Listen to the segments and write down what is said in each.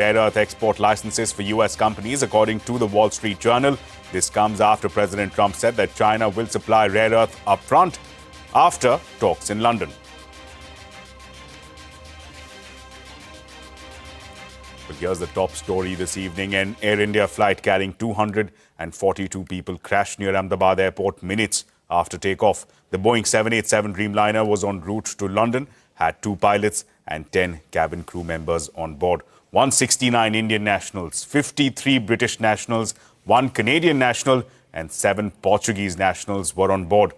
rare earth export licenses for US companies, according to the Wall Street Journal. This comes after President Trump said that China will supply rare earth upfront after talks in London. But here's the top story this evening. An Air India flight carrying 242 people crashed near Ahmedabad airport minutes after takeoff. The Boeing 787 Dreamliner was en route to London, had 2 pilots and 10 cabin crew members on board. 169 Indian nationals, 53 British nationals, 1 Canadian national and 7 Portuguese nationals were on board.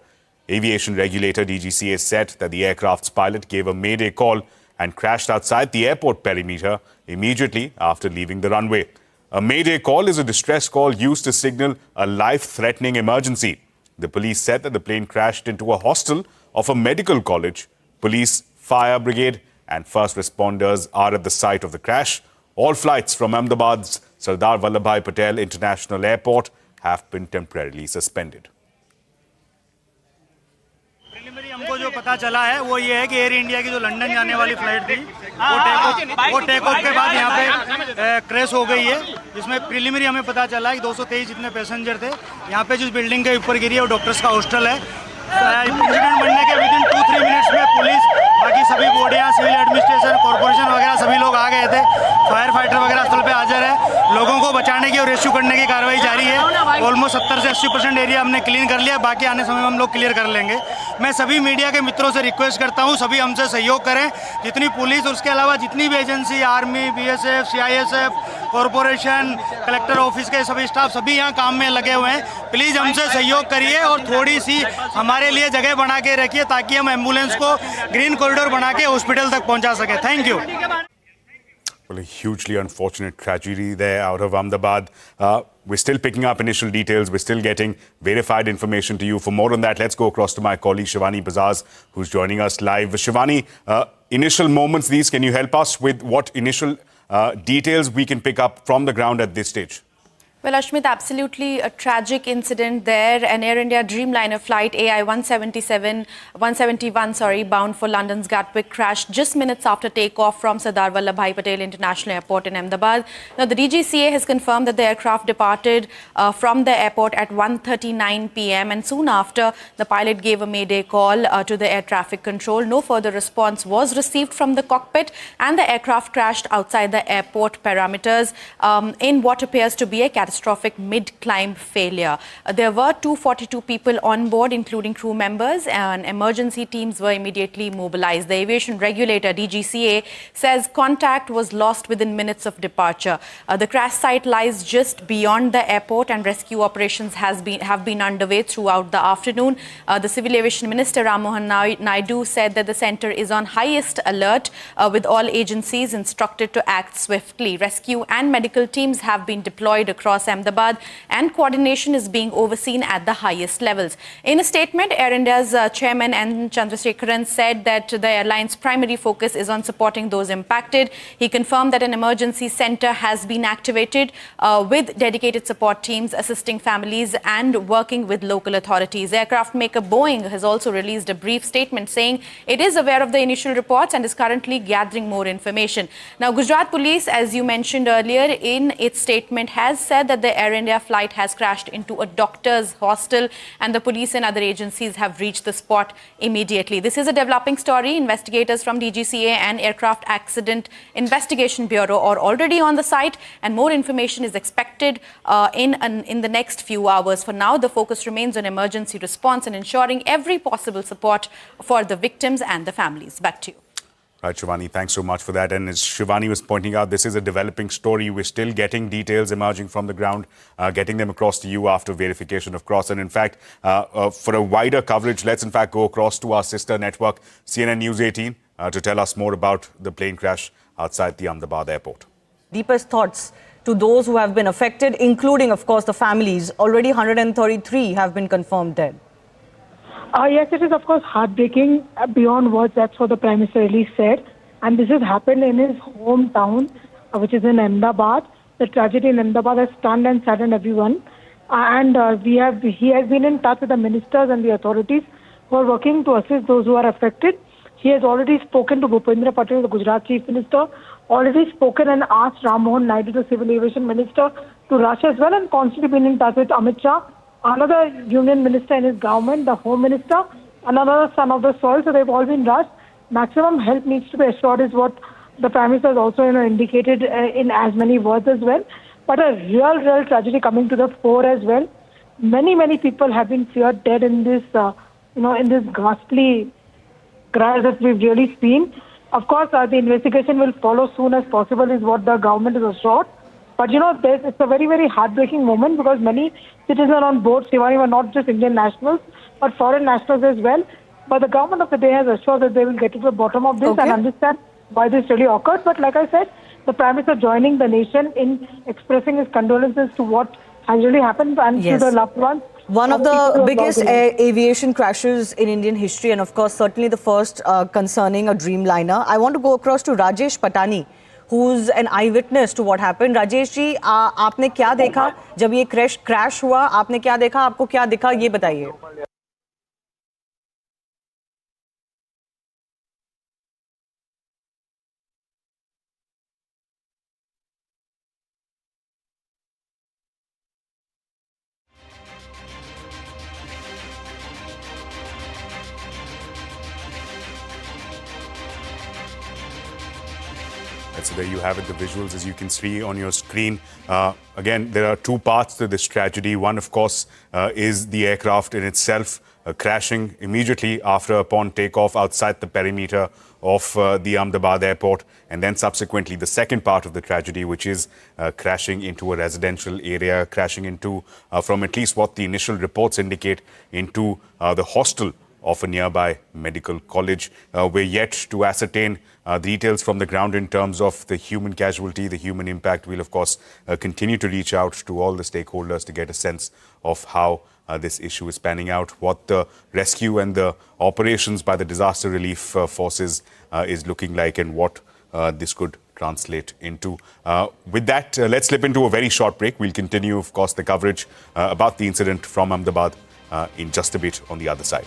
Aviation regulator DGCA said that the aircraft's pilot gave a mayday call and crashed outside the airport perimeter immediately after leaving the runway. A mayday call is a distress call used to signal a life-threatening emergency. The police said that the plane crashed into a hostel of a medical college. Police, fire brigade and first responders are at the site of the crash. All flights from Ahmedabad's Sardar Vallabhbhai Patel International Airport have been temporarily suspended. हमको जो पता चला है वो ये है कि air India की जो लंदन जाने वाली फ्लाइट थी वो टेक ऑफ के बाद यहाँ पे क्रैश हो गई है, जिसमें प्रिलिमिनरी हमें पता चला है कि 223 जितने पैसेंजर थे। यहाँ पे जिस बिल्डिंग के ऊपर गिरी है वो डॉक्टर्स का हॉस्टल है। इंसिडेंट बनने के विदिन 2-3 मिनट्स में पुलिस, बाकी सभी बॉडियाँ, सिविल एडमिनिस्ट्रेशन, कॉर्पोरेशन वगैरह सभी लोग आ गए थे। फायर फाइटर वगैरह स्थल पे हाजिर है। लोगों को बचाने की और रेस्क्यू करने की कार्रवाई जारी है। ऑलमोस्ट 70 से 80% एरिया हमने क्लीन कर लिया, बाकी आने समय में हम लोग क्लियर कर लेंगे। मैं सभी मीडिया के मित्रों से रिक्वेस्ट करता हूँ, सभी हमसे सहयोग करें। जितनी पुलिस, उसके अलावा जितनी भी agency, army, BSF, CISF, corporation, collector office के सभी स्टाफ सभी यहाँ काम में लगे हुए हैं। प्लीज़ हमसे सहयोग करिए और थोड़ी सी हमारे लिए जगह बना के रखिए ताकि हम एम्बुलेंस को ग्रीन कॉरिडोर बना के हॉस्पिटल तक पहुँचा सकें। Thank you. Well, a hugely unfortunate tragedy there out of Ahmedabad. We're still picking up initial details. We're still getting verified information to you. For more on that, let's go across to my colleague Shivani Bazaz, who's joining us live. Shivani, initial moments these. Can you help us with what initial details we can pick up from the ground at this stage? Well, Ashmit, absolutely a tragic incident there. An Air India Dreamliner flight AI-171, bound for London's Gatwick crashed just minutes after takeoff from Sardar Vallabhbhai Patel International Airport in Ahmedabad. Now, the DGCA has confirmed that the aircraft departed from the airport at 1:39 p.m. and soon after, the pilot gave a mayday call to the air traffic control. No further response was received from the cockpit and the aircraft crashed outside the airport parameters in what appears to be a catastrophic mid-climb failure. There were 242 people on board, including crew members, and emergency teams were immediately mobilized. The aviation regulator, DGCA, says contact was lost within minutes of departure. The crash site lies just beyond the airport and rescue operations have been underway throughout the afternoon. The Civil Aviation Minister, Ram Mohan Naidu, said that the centre is on highest alert with all agencies instructed to act swiftly. Rescue and medical teams have been deployed across Ahmedabad and coordination is being overseen at the highest levels. In a statement, Air India's chairman N. Chandrasekharan said that the airline's primary focus is on supporting those impacted. He confirmed that an emergency centre has been activated with dedicated support teams assisting families and working with local authorities. Aircraft maker Boeing has also released a brief statement saying it is aware of the initial reports and is currently gathering more information. Now, Gujarat Police, as you mentioned earlier, in its statement has said that the Air India flight has crashed into a doctor's hostel and the police and other agencies have reached the spot immediately. This is a developing story. Investigators from DGCA and Aircraft Accident Investigation Bureau are already on the site and more information is expected in the next few hours. For now, the focus remains on emergency response and ensuring every possible support for the victims and the families. Back to you. Right, Shivani, thanks so much for that. And as Shivani was pointing out, this is a developing story. We're still getting details emerging from the ground, getting them across to you after verification of cross. And in fact, for a wider coverage, let's in fact go across to our sister network, CNN News 18, to tell us more about the plane crash outside the Ahmedabad airport. Deepest thoughts to those who have been affected, including, of course, the families. Already 133 have been confirmed dead. Yes, it is of course heartbreaking beyond words. That's what the Prime Minister really said. And this has happened in his hometown, which is in Ahmedabad. The tragedy in Ahmedabad has stunned and saddened everyone. He has been in touch with the ministers and the authorities who are working to assist those who are affected. He has already spoken to Bhupendra Patel, the Gujarat Chief Minister, already spoken and asked Ram Mohan Naidu, the Civil Aviation Minister, to rush as well, and constantly been in touch with Amit Shah, another union minister in his government, the Home Minister, another son of the soil. So they've all been rushed. Maximum help needs to be assured is what the Prime Minister has also indicated in as many words as well. But a real tragedy coming to the fore as well. Many people have been feared dead in this, in this ghastly crash that we've really seen. Of course, the investigation will follow soon as possible is what the government is assured. But it's a very heartbreaking moment because many citizens on board Shivani were not just Indian nationals, but foreign nationals as well. But the government of the day has assured that they will get to the bottom of this and understand why this really occurred. But like I said, the Prime Minister joining the nation in expressing his condolences to what has really happened and to the loved ones. One of the biggest aviation crashes in Indian history, and of course certainly the first concerning a Dreamliner. I want to go across to Rajesh Patani, who's an eyewitness to what happened. Rajesh ji, आपने क्या देखा जब ये crash हुआ? आपने क्या देखा? आपको क्या दिखा? ये बताइए. So there you have it, the visuals as you can see on your screen. Again, there are two parts to this tragedy. One, of course, is the aircraft in itself crashing immediately upon takeoff outside the perimeter of the Ahmedabad airport. And then subsequently, the second part of the tragedy, which is crashing into a residential area, crashing into, from at least what the initial reports indicate, into the hostel of a nearby medical college. We're yet to ascertain details from the ground in terms of the human casualty, the human impact. We'll, of course, continue to reach out to all the stakeholders to get a sense of how this issue is panning out, what the rescue and the operations by the disaster relief forces is looking like, and what this could translate into. With that, let's slip into a very short break. We'll continue, of course, the coverage about the incident from Ahmedabad in just a bit on the other side.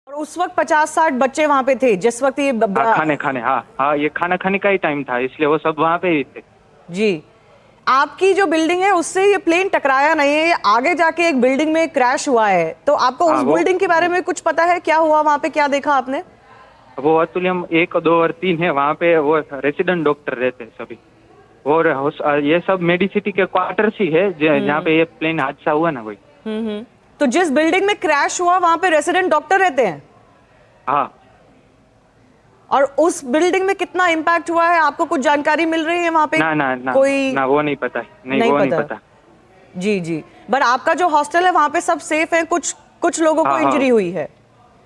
और उस वक्त 50-60 बच्चे वहाँ पे थे जिस वक्त ये हाँ, ये खाना खाने का ही टाइम था, इसलिए वो सब वहाँ पे ही थे। जी, आपकी जो बिल्डिंग है उससे ये प्लेन टकराया नहीं है, आगे जाके एक बिल्डिंग में क्रैश हुआ है, तो आपको उस बिल्डिंग के बारे में कुछ पता है? क्या हुआ वहाँ पे, क्या देखा आपने? वो एक्चुअली हम 1, 2 और 3 है वहाँ पे, वो रेसिडेंट डॉक्टर रहते हैं सभी, और ये सब मेडिसिटी के क्वार्टर्स ही है जहाँ पे ये प्लेन हादसा हुआ ना, वही। तो जिस बिल्डिंग में क्रैश हुआ वहाँ पे रेसिडेंट डॉक्टर रहते हैं? हाँ। और उस बिल्डिंग में कितना इम्पैक्ट हुआ है, आपको कुछ जानकारी मिल रही है वहाँ पे? ना कोई वो नहीं पता, वो नहीं पता। जी जी, बट आपका जो हॉस्टल है वहाँ पे सब सेफ है? कुछ लोगों को इंजरी हुई है?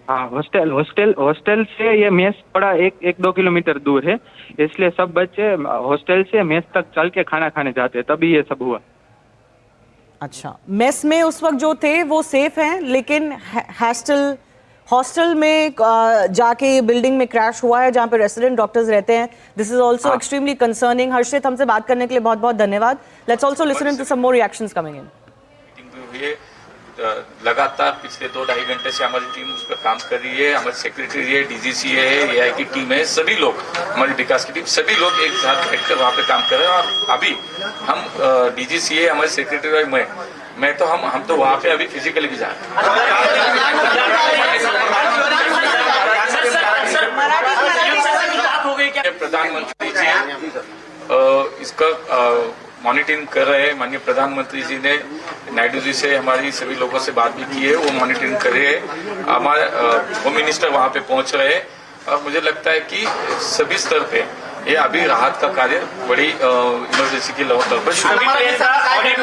हाँ, हॉस्टल से ये मेस थोड़ा 1-2 किलोमीटर दूर है, इसलिए सब बच्चे हॉस्टल से मेस तक चल के खाना खाने जाते हैं, तभी ये सब हुआ। अच्छा, मेस में उस वक्त जो थे वो सेफ हैं, लेकिन हॉस्टल में जाके बिल्डिंग में क्रैश हुआ है जहाँ पे रेसिडेंट डॉक्टर्स रहते हैं। This is also extremely concerning. Harshit, हमसे बात करने के लिए बहुत बहुत धन्यवाद। Let's also listen to some more reactions coming in. लगातार पिछले 2-2.5 घंटे से हमारी टीम उस पर काम कर रही है। हमारे सेक्रेटरी है, डीजीसी है, एआई की टीम है, सभी लोग, हमारी विकास की टीम, सभी लोग एक साथ बैठकर वहाँ पे काम कर रहे हैं। और अभी हम डीजीसी है, हमारे सेक्रेटरी और मैं तो हम तो वहाँ पे अभी फिजिकली भी जा रहे हैं। प्रधानमंत्री जी इसका मॉनिटरिंग कर रहे हैं। माननीय प्रधानमंत्री जी ने नायडू जी से हमारी सभी लोगों से बात भी की है, वो मॉनिटरिंग कर रहे हैं। हमारे होम मिनिस्टर वहाँ पे पहुँच रहे हैं और मुझे लगता है कि सभी स्तर पे ये अभी राहत का कार्य बड़ी इमरजेंसी की लेवल पर शुरू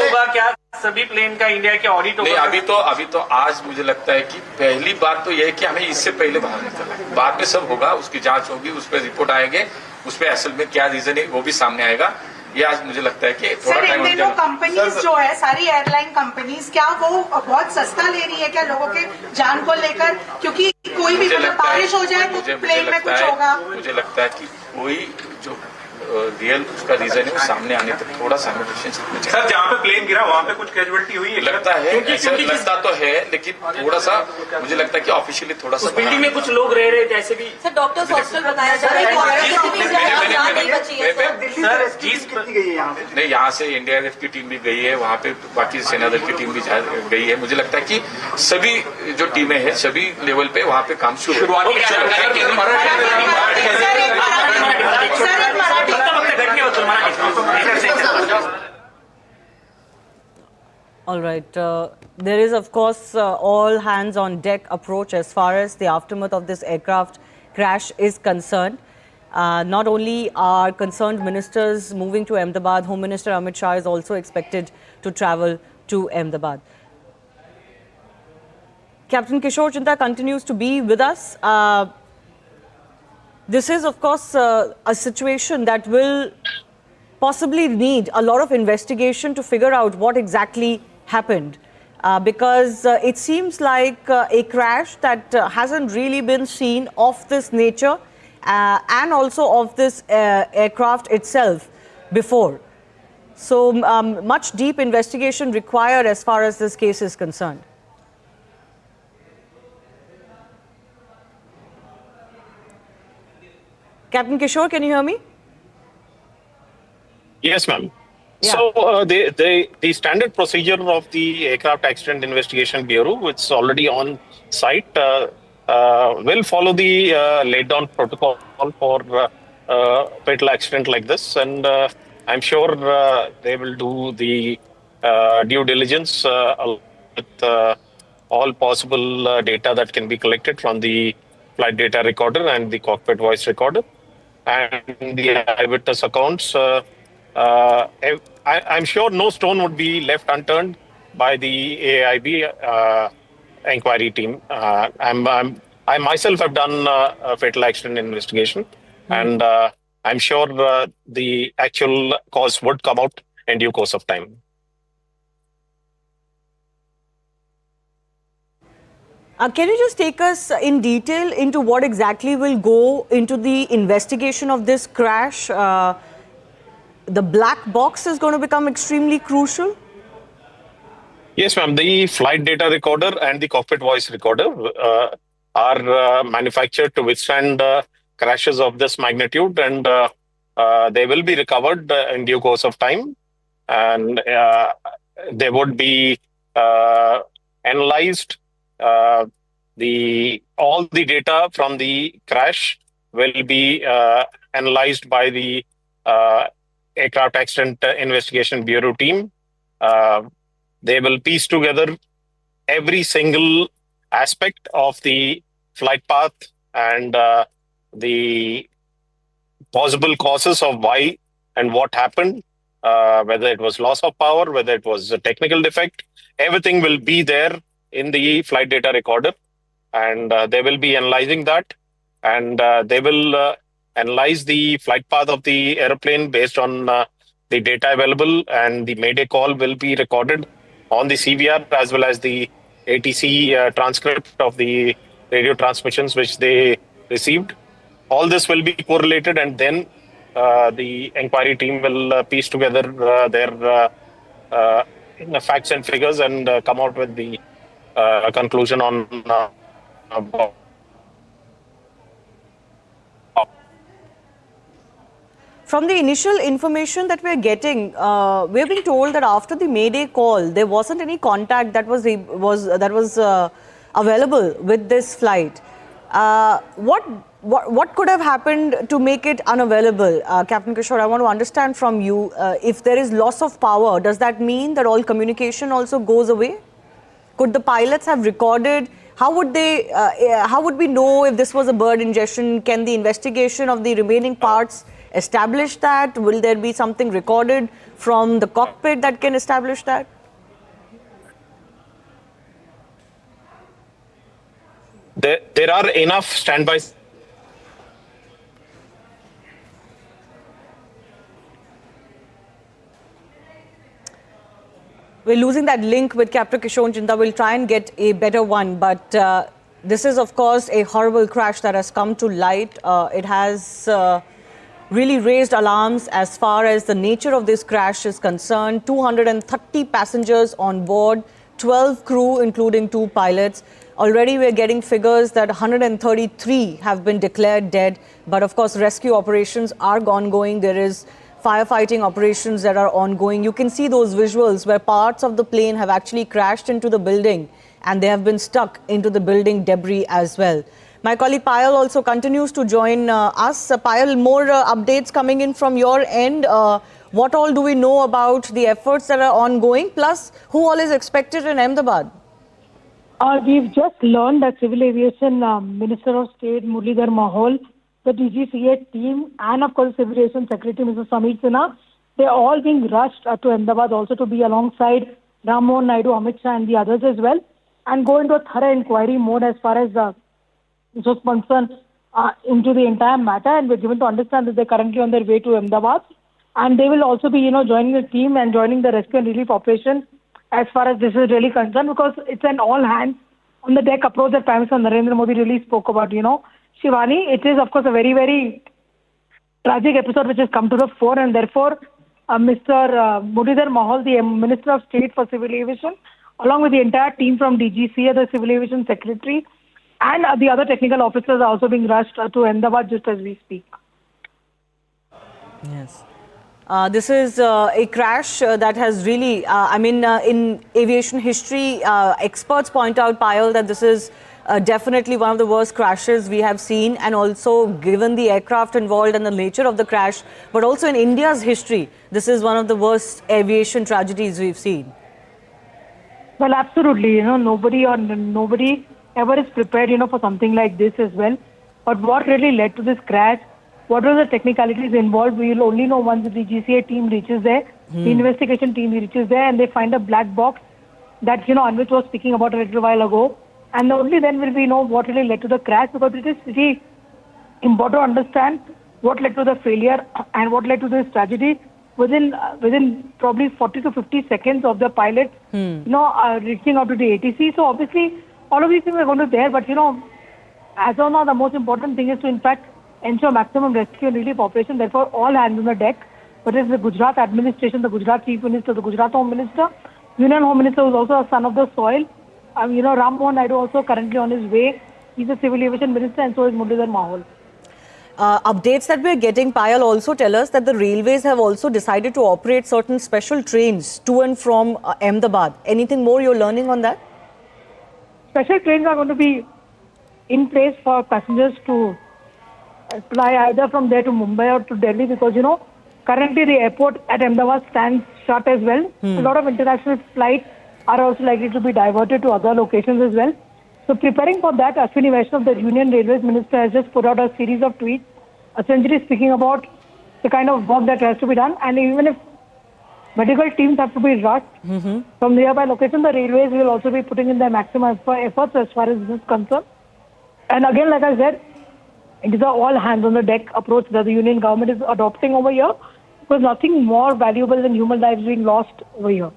होगा। क्या सभी प्लेन का इंडिया के ऑडिट होगा? नहीं, अभी तो आज मुझे लगता है कि पहली बात तो यह है कि हमें इससे पहले बाहर निकलना है। बाद में सब होगा, उसकी जांच होगी, उस पर रिपोर्ट आएंगे, उस पर असल में क्या रीजन है वो भी सामने आएगा। ये आज मुझे लगता है कि थोड़ा टाइम इन दिनों कंपनीज जो है, सारी एयरलाइन कंपनीज, क्या वो बहुत सस्ता ले रही है क्या लोगों के जान को लेकर? क्योंकि कोई भी बारिश हो जाए तो प्लेन में कुछ होगा। मुझे लगता है कि कोई जो रियल उसका रीजन है वो सामने आने तक थोड़ा सा सर, जहाँ पे प्लेन गिरा वहाँ पे कुछ कैजुअलिटी हुई है? लगता है, ऐसा लगता तो है, लेकिन थोड़ा सा मुझे लगता है कि ऑफिशियली थोड़ा सा बिल्डिंग में कुछ लोग रह रहे थे, ऐसे भी। सर, डॉक्टर्स हॉस्टल बताया जा रहा है। नहीं, यहाँ से एनडीआरएफ की टीम भी गई है, वहाँ पे बाकी सेना दल की टीम भी गई है। मुझे लगता है कि सभी जो टीमें हैं सभी लेवल पे वहाँ पे काम शुरू All right. There is, of course, all hands on deck approach as far as the aftermath of this aircraft crash is concerned. Not only are concerned ministers moving to Ahmedabad, Home Minister Amit Shah is also expected to travel to Ahmedabad. Captain Kishore Chinta continues to be with us. This is, of course, a situation that will possibly need a lot of investigation to figure out what exactly happened. Because it seems like a crash that hasn't really been seen of this nature and also of this aircraft itself before. So much deep investigation required as far as this case is concerned. Captain Kishore, can you hear me? Yes, ma'am. Yeah. So the standard procedure of the Aircraft Accident Investigation Bureau, which is already on site, will follow the laid down protocol for fatal accident like this, and I'm sure they will do the due diligence with all possible data that can be collected from the flight data recorder and the cockpit voice recorder and the eyewitness accounts. I'm sure no stone would be left unturned by the AIB inquiry team. I myself have done a fatal accident investigation, and I'm sure the actual cause would come out in due course of time. Can you just take us in detail into what exactly will go into the investigation of this crash? The black box is going to become extremely crucial? Yes, ma'am. The flight data recorder and the cockpit voice recorder are manufactured to withstand crashes of this magnitude, and they will be recovered in due course of time, and they would be analyzed. All the data from the crash will be analyzed by the Aircraft Accident Investigation Bureau team. They will piece together every single aspect of the flight path and the possible causes of why and what happened, whether it was loss of power, whether it was a technical defect. Everything will be there in the flight data recorder, and they will be analyzing that, and they will analyze the flight path of the airplane based on the data available, and the Mayday call will be recorded on the CVR as well as the ATC transcript of the radio transmissions which they received. All this will be correlated, and then the inquiry team will piece together their facts and figures and come out with the conclusion on From the initial information that we're getting, we're being told that after the Mayday call, there wasn't any contact that was available with this flight. What could have happened to make it unavailable? Captain Kishore, I want to understand from you, if there is loss of power, does that mean that all communication also goes away? Could the pilots have recorded? How would we know if this was a bird ingestion? Can the investigation of the remaining parts establish that? Will there be something recorded from the cockpit that can establish that? There are enough standbys. We're losing that link with Captain Kishore Chinda. We'll try and get a better one. But this is, of course, a horrible crash that has come to light. It has really raised alarms as far as the nature of this crash is concerned. 230 passengers on board, 12 crew, including 2 pilots. Already we're getting figures that 133 have been declared dead. But of course, rescue operations are ongoing. There is firefighting operations that are ongoing. You can see those visuals where parts of the plane have actually crashed into the building and they have been stuck into the building debris as well. My colleague Payal also continues to join us. Payal, more updates coming in from your end. What all do we know about the efforts that are ongoing? Plus, who all is expected in Ahmedabad? We've just learned that Civil Aviation Minister of State Muralidhar Mahol, the DGCA team, and of course Civil Aviation Secretary Mr. Samir Sinha, they're all being rushed to Ahmedabad also to be alongside Ram Mohan Naidu, Amit Shah and the others as well, and go into a thorough inquiry mode as far as this was concerned into the entire matter. And we're given to understand that they're currently on their way to Ahmedabad, and they will also be, joining the team and joining the rescue and relief operation as far as this is really concerned, because it's an all hands on the deck approach that Prime Minister Narendra Modi really spoke about. Shivani, it is of course a very, very tragic episode which has come to the fore, and therefore Mr. Muralidhar Mahol, the Minister of State for Civil Aviation, along with the entire team from DGCA, the Civil Aviation Secretary, and the other technical officers are also being rushed to Ahmedabad just as we speak. Yes. This is a crash that has really, in aviation history, experts point out, Payal, that this is definitely one of the worst crashes we have seen, and also given the aircraft involved and the nature of the crash, but also in India's history, this is one of the worst aviation tragedies we've seen. Well, absolutely. Nobody ever is prepared, for something like this as well. But what really led to this crash? What were the technicalities involved? We will only know once the GCA team reaches there, the investigation team reaches there, and they find a black box that, Anvit was speaking about a little while ago. And only then will we know what really led to the crash, because it is really important to understand what led to the failure and what led to this tragedy within probably 40 to 50 seconds of the pilot, reaching out to the ATC. So obviously, all of these things are going to be there, but as of now, the most important thing is to in fact ensure maximum rescue and relief operation. Therefore, all hands on the deck. But it's the Gujarat administration, the Gujarat Chief Minister, the Gujarat Home Minister, Union Home Minister, who is also a son of the soil. Ram Mohan Naidu also currently on his way, He's a civil aviation minister and so is Muralidhar Mahol. Updates that we're getting, Payal, also tell us that the railways have also decided to operate certain special trains to and from Ahmedabad. Anything more you're learning on that? Special trains are going to be in place for passengers to fly either from there to Mumbai or to Delhi because, currently the airport at Ahmedabad stands shut as well. A lot of international flights are also likely to be diverted to other locations as well. So preparing for that, Ashwini Vaishnav, the Union Railways Minister, has just put out a series of tweets, essentially speaking about the kind of work that has to be done. And even if medical teams have to be rushed from nearby locations, the railways will also be putting in their maximum efforts as far as this is concerned. And again, like I said, it is an all hands on the deck approach that the Union government is adopting over here because nothing more valuable than human lives being lost over here.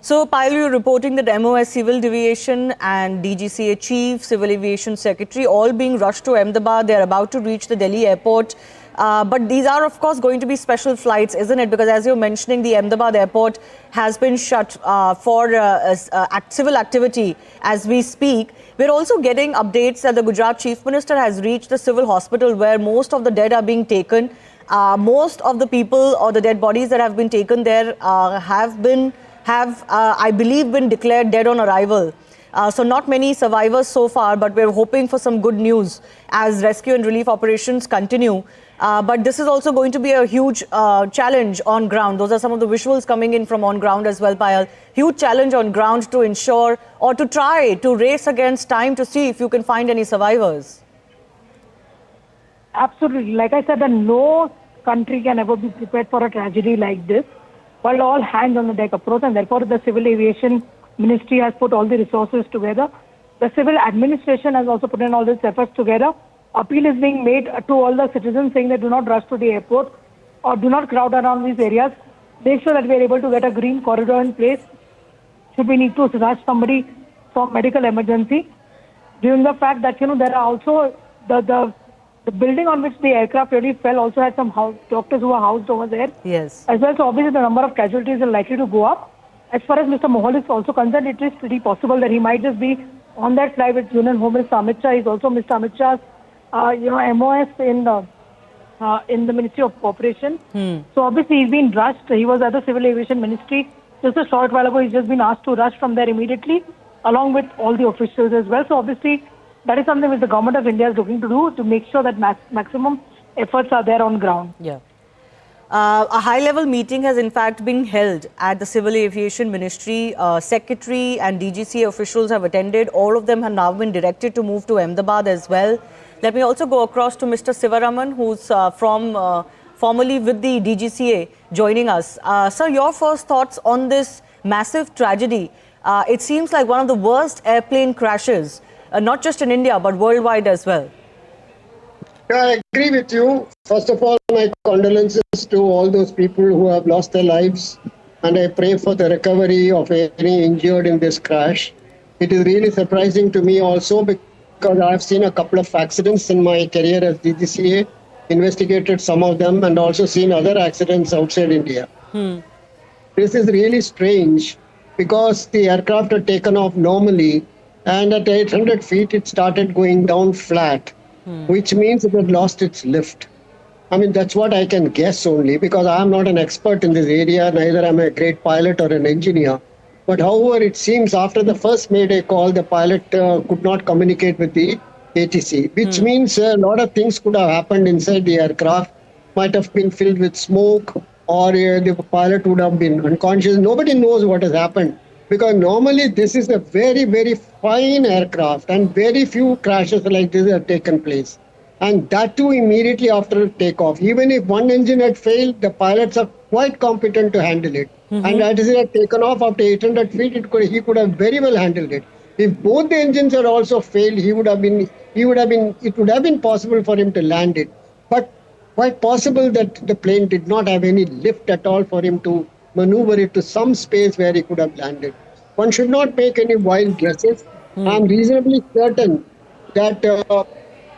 So, Payal, you're reporting that MOS Civil Aviation and DGCA Chief, Civil Aviation Secretary, all being rushed to Ahmedabad. They're about to reach the Delhi airport. But these are, of course, going to be special flights, isn't it? Because as you're mentioning, the Ahmedabad airport has been shut for civil activity as we speak. We're also getting updates that the Gujarat Chief Minister has reached the civil hospital where most of the dead are being taken. Most of the people or the dead bodies that have been taken there have, I believe, been declared dead on arrival. So not many survivors so far, but we're hoping for some good news as rescue and relief operations continue. But this is also going to be a huge challenge on ground. Those are some of the visuals coming in from on ground as well, Payal. Huge challenge on ground to ensure or to try to race against time to see if you can find any survivors. Absolutely. Like I said, no country can ever be prepared for a tragedy like this. But all hands on the deck approach, and therefore the Civil Aviation Ministry has put all the resources together. The civil administration has also put in all these efforts together. Appeal is being made to all the citizens saying that do not rush to the airport or do not crowd around these areas. Make sure that we are able to get a green corridor in place. Should we need to rush somebody for medical emergency, given the fact that, there are also the building on which the aircraft really fell also had some doctors who are housed over there. Yes. As well, so obviously the number of casualties are likely to go up. As far as Mr. Mahal is also concerned, it is pretty possible that he might just be on that flight with Union Home Minister Amit Shah. He's also Mr. Amit Shah's, MOS in the Ministry of Cooperation. So obviously he's been rushed. He was at the Civil Aviation Ministry just a short while ago. He's just been asked to rush from there immediately, along with all the officials as well. So obviously that is something which the government of India is looking to do to make sure that maximum efforts are there on ground. Yeah. A high-level meeting has in fact been held at the Civil Aviation Ministry. Secretary and DGCA officials have attended. All of them have now been directed to move to Ahmedabad as well. Let me also go across to Mr. Sivaraman, who's formerly with the DGCA, joining us. Sir, your first thoughts on this massive tragedy? It seems like one of the worst airplane crashes, not just in India, but worldwide as well. Yeah, I agree with you. First of all, my condolences to all those people who have lost their lives, and I pray for the recovery of any injured in this crash. It is really surprising to me also because I have seen a couple of accidents in my career as DGCA, investigated some of them, and also seen other accidents outside India. This is really strange because the aircraft had taken off normally, and at 800 feet it started going down flat, which means it had lost its lift. I mean, that's what I can guess only because I am not an expert in this area, neither am I a great pilot or an engineer. But however, it seems after the first Mayday call, the pilot could not communicate with the ATC, which means a lot of things could have happened inside the aircraft, might have been filled with smoke, or the pilot would have been unconscious. Nobody knows what has happened because normally this is a very, very fine aircraft and very few crashes like this have taken place. And that too immediately after takeoff. Even if one engine had failed, the pilots are quite competent to handle it. And as it had taken off after 800 feet, he could have very well handled it. If both the engines had also failed, it would have been possible for him to land it. But quite possible that the plane did not have any lift at all for him to maneuver it to some space where he could have landed. One should not make any wild guesses. I'm reasonably certain that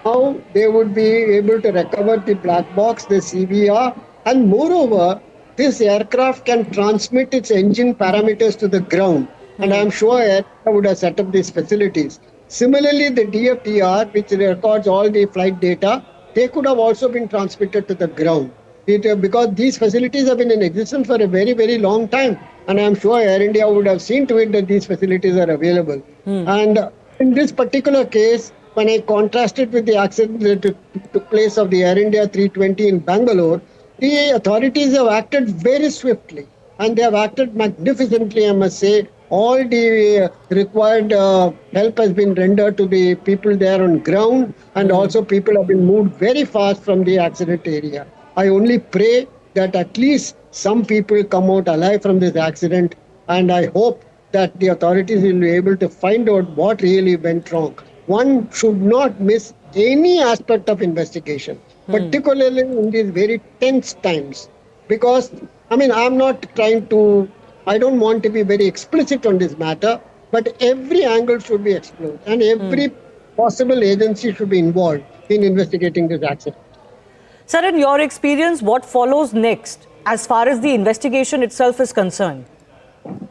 now they would be able to recover the black box, the CVR, and moreover, this aircraft can transmit its engine parameters to the ground. And I'm sure Air India would have set up these facilities. Similarly, the DFDR, which records all the flight data, they could have also been transmitted to the ground. Because these facilities have been in existence for a very, very long time. And I'm sure Air India would have seen to it that these facilities are available. And in this particular case, when I contrasted with the accident that took place of the Air India 320 in Bangalore, the authorities have acted very swiftly. And they have acted magnificently, I must say. All the required help has been rendered to the people there on ground, and also people have been moved very fast from the accident area. I only pray that at least some people come out alive from this accident, and I hope that the authorities will be able to find out what really went wrong. One should not miss any aspect of investigation, particularly in these very tense times. Because, I'm not trying to, I don't want to be very explicit on this matter, but every angle should be explored and every possible agency should be involved in investigating this accident. Sir, in your experience, what follows next as far as the investigation itself is concerned?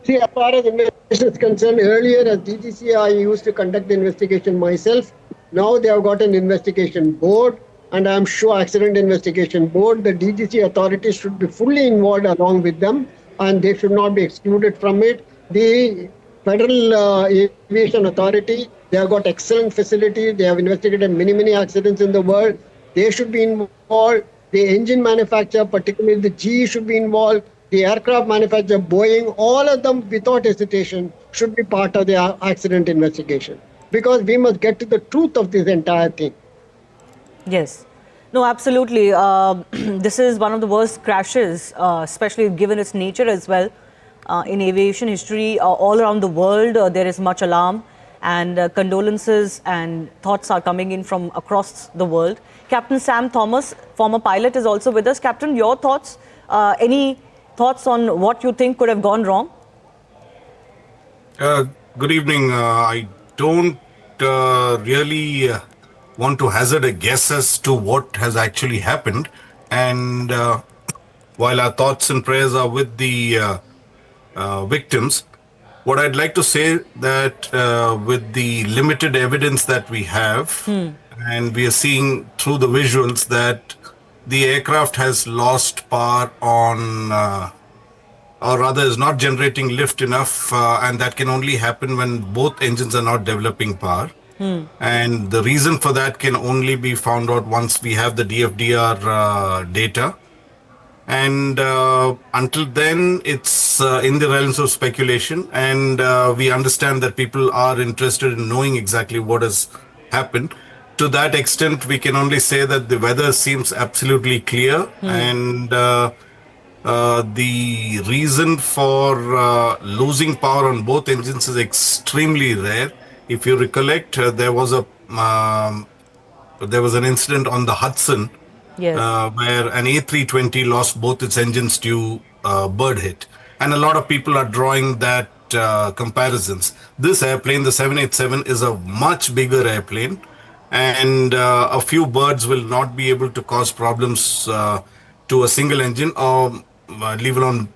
See, as far as investigation is concerned, earlier as DGC, I used to conduct the investigation myself. Now they have got an investigation board, and I'm sure accident investigation board, the DGC authorities should be fully involved along with them, and they should not be excluded from it. The Federal Aviation Authority, they have got excellent facilities. They have investigated many, many accidents in the world. They should be involved. The engine manufacturer, particularly the GE, should be involved. The aircraft manufacturer, Boeing, all of them without hesitation should be part of the accident investigation. Because we must get to the truth of this entire thing. Yes. No, absolutely. This is one of the worst crashes, especially given its nature as well. In aviation history, all around the world, there is much alarm, and condolences and thoughts are coming in from across the world. Captain Sam Thomas, former pilot, is also with us. Captain, your thoughts? Any thoughts on what you think could have gone wrong? Good evening. I don't really want to hazard a guess as to what has actually happened. And while our thoughts and prayers are with the victims, what I'd like to say that with the limited evidence that we have, and we are seeing through the visuals that the aircraft has lost power on, or rather is not generating lift enough, and that can only happen when both engines are not developing power. And the reason for that can only be found out once we have the DFDR data. And until then, it's in the realms of speculation. And we understand that people are interested in knowing exactly what has happened. To that extent, we can only say that the weather seems absolutely clear. And the reason for losing power on both engines is extremely rare. If you recollect, there was an incident on the Hudson, where an A320 lost both its engines to bird hit, and a lot of people are drawing that comparisons. This airplane, the 787, is a much bigger airplane, and a few birds will not be able to cause problems to a single engine, or leave alone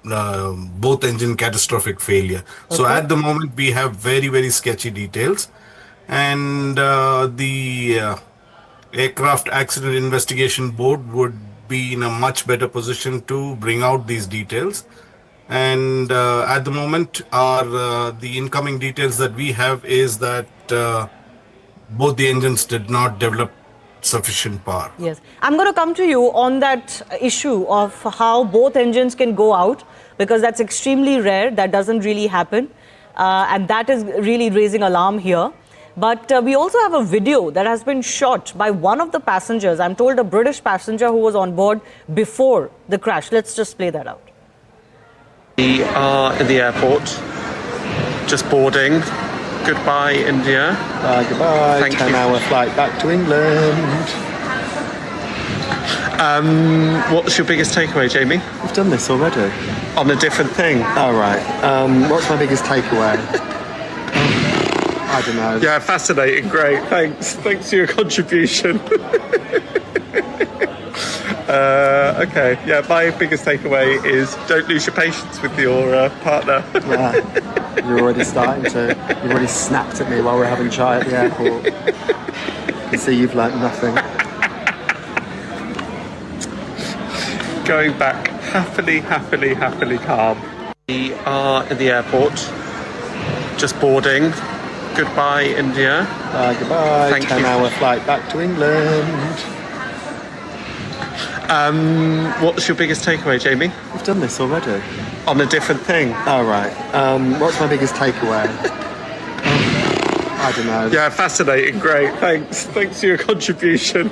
both engine catastrophic failure. So at the moment we have very, very sketchy details, and the Aircraft Accident Investigation Board would be in a much better position to bring out these details. And at the moment the incoming details that we have is that both the engines did not develop sufficient power. Yes. I'm going to come to you on that issue of how both engines can go out, because that's extremely rare. That doesn't really happen. And that is really raising alarm here. But we also have a video that has been shot by one of the passengers. I'm told a British passenger who was on board before the crash. Let's just play that out. We are in the airport, just boarding. Goodbye, India. Goodbye. Thank you. 10-hour flight back to England. What's your biggest takeaway, Jamie? We've done this already. On a different thing. All right. What's my biggest takeaway? I don't know. Yeah, fascinating. Great. Thanks for your contribution. Okay, yeah, my biggest takeaway is don't lose your patience with your partner. Yeah, you're already starting to. You've already snapped at me while we're having chai at the airport. I can see you've learnt nothing. Going back happily calm. We are at the airport, just boarding. Goodbye, India. Goodbye. Thank you. 10-hour flight back to England. What's your biggest takeaway, Jamie? We've done this already. On a different thing. All right. What's my biggest takeaway? I don't know. Yeah, fascinating. Great. Thanks for your contribution.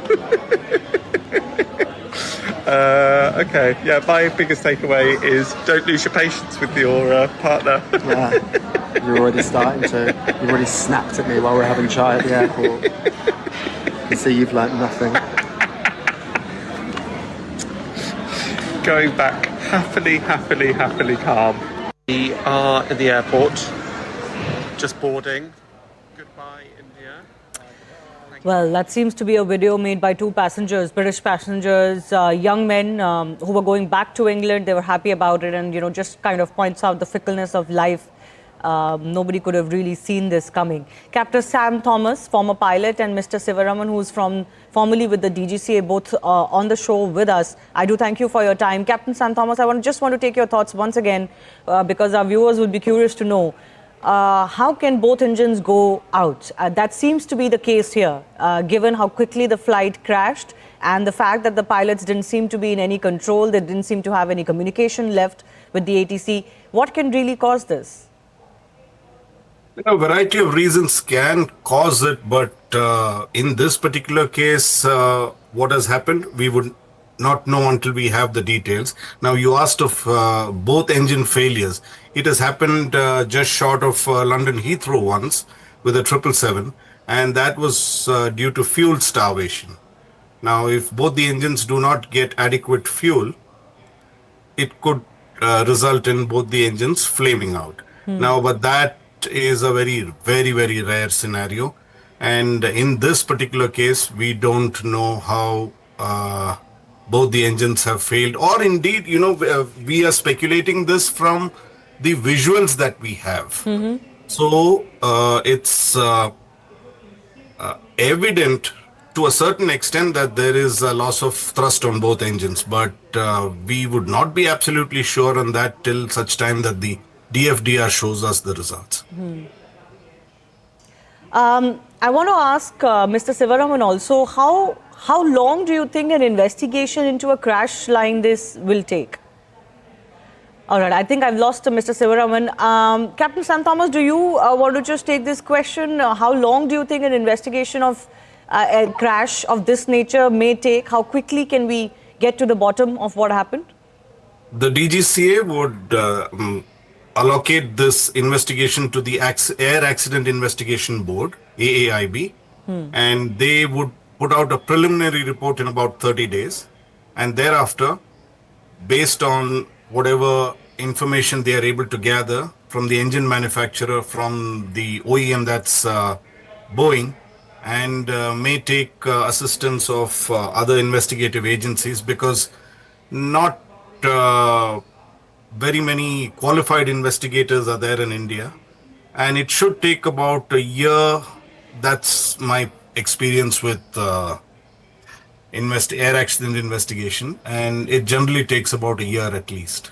Okay, yeah, my biggest takeaway is don't lose your patience with your partner. Yeah, you're already starting to. You've already snapped at me while we're having chai at the airport. I can see you've learnt nothing. Going back happily calm. We are at the airport, just boarding. Goodbye, India. Well, that seems to be a video made by two passengers, British passengers, young men who were going back to England. They were happy about it and, just kind of points out the fickleness of life. Nobody could have really seen this coming. Captain Sam Thomas, former pilot, and Mr. Sivaraman, who's formerly with the DGCA, both on the show with us. I do thank you for your time. Captain Sam Thomas, I just want to take your thoughts once again because our viewers would be curious to know. How can both engines go out? That seems to be the case here, given how quickly the flight crashed and the fact that the pilots didn't seem to be in any control. They didn't seem to have any communication left with the ATC. What can really cause this? A variety of reasons can cause it, but in this particular case, what has happened, we would not know until we have the details. Now, you asked of both engine failures. It has happened just short of London Heathrow once with a 777, and that was due to fuel starvation. Now, if both the engines do not get adequate fuel, it could result in both the engines flaming out. Now, but that is a very rare scenario. And in this particular case, we don't know how both the engines have failed, or indeed, we are speculating this from the visuals that we have. So it's evident to a certain extent that there is a loss of thrust on both engines, but we would not be absolutely sure on that till such time that the DFDR shows us the results. I want to ask Mr. Sivaraman also, how long do you think an investigation into a crash like this will take? All right, I think I've lost Mr. Sivaraman. Captain Sam Thomas, do you want to just take this question? How long do you think an investigation of a crash of this nature may take? How quickly can we get to the bottom of what happened? The DGCA would allocate this investigation to the Air Accident Investigation Board, AAIB, and they would put out a preliminary report in about 30 days. And thereafter, based on whatever information they are able to gather from the engine manufacturer, from the OEM, that's Boeing, and may take assistance of other investigative agencies, because not very many qualified investigators are there in India, and it should take about a year. That's my experience with air accident investigation, and it generally takes about a year at least.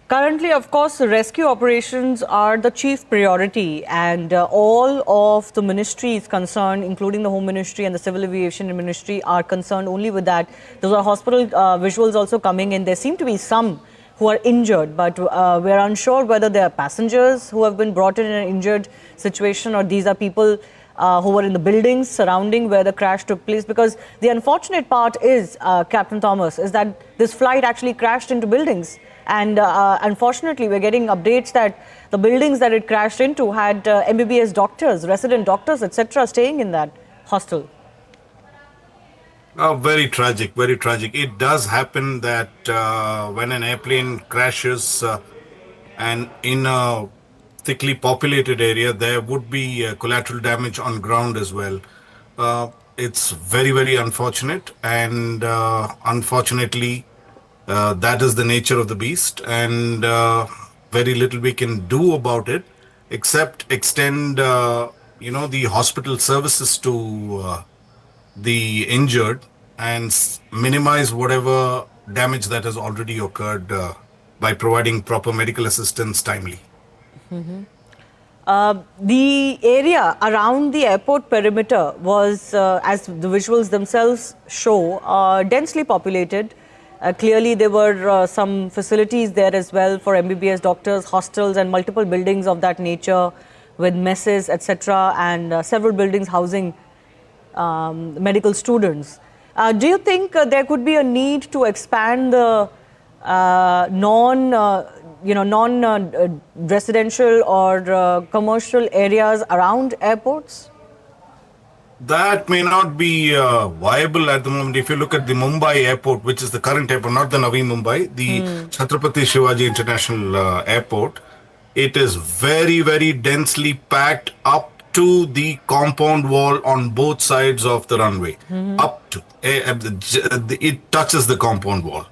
Currently, of course, rescue operations are the chief priority, and all of the ministries concerned, including the Home Ministry and the Civil Aviation Ministry, are concerned only with that. Those are hospital visuals also coming in. There seem to be some who are injured, but we're unsure whether they are passengers who have been brought in an injured situation, or these are people who were in the buildings surrounding where the crash took place. Because the unfortunate part is, Captain Thomas, is that this flight actually crashed into buildings. And unfortunately, we're getting updates that the buildings that it crashed into had MBBS doctors, resident doctors, etc., staying in that hostel. Oh, very tragic, very tragic. It does happen that when an airplane crashes and in a thickly populated area, there would be collateral damage on ground as well. it's very, very unfortunate. And unfortunately, that is the nature of the beast. And very little we can do about it, except extend, the hospital services to the injured and minimize whatever damage that has already occurred by providing proper medical assistance timely. The area around the airport perimeter was, as the visuals themselves show, densely populated. Clearly, there were some facilities there as well for MBBS doctors, hostels and multiple buildings of that nature with messes, etc. and several buildings housing medical students. Do you think there could be a need to expand the non-residential or commercial areas around airports? That may not be viable at the moment. If you look at the Mumbai airport, which is the current airport, not the Navi Mumbai, the Chhatrapati Shivaji International Airport, it is very, very densely packed up to the compound wall on both sides of the runway. Up to it touches the compound wall.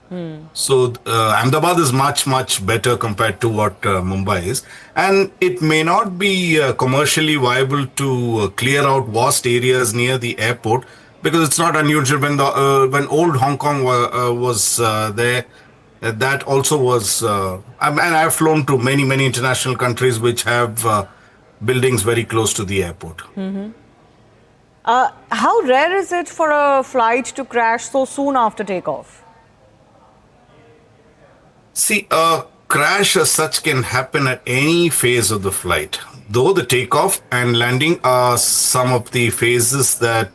So Ahmedabad is much, much better compared to what Mumbai is. And it may not be commercially viable to clear out vast areas near the airport, because it's not unusual. When old Hong Kong was there, that also was, and I've flown to many, many international countries which have buildings very close to the airport. How rare is it for a flight to crash so soon after takeoff? See, a crash as such can happen at any phase of the flight. Though the takeoff and landing are some of the phases that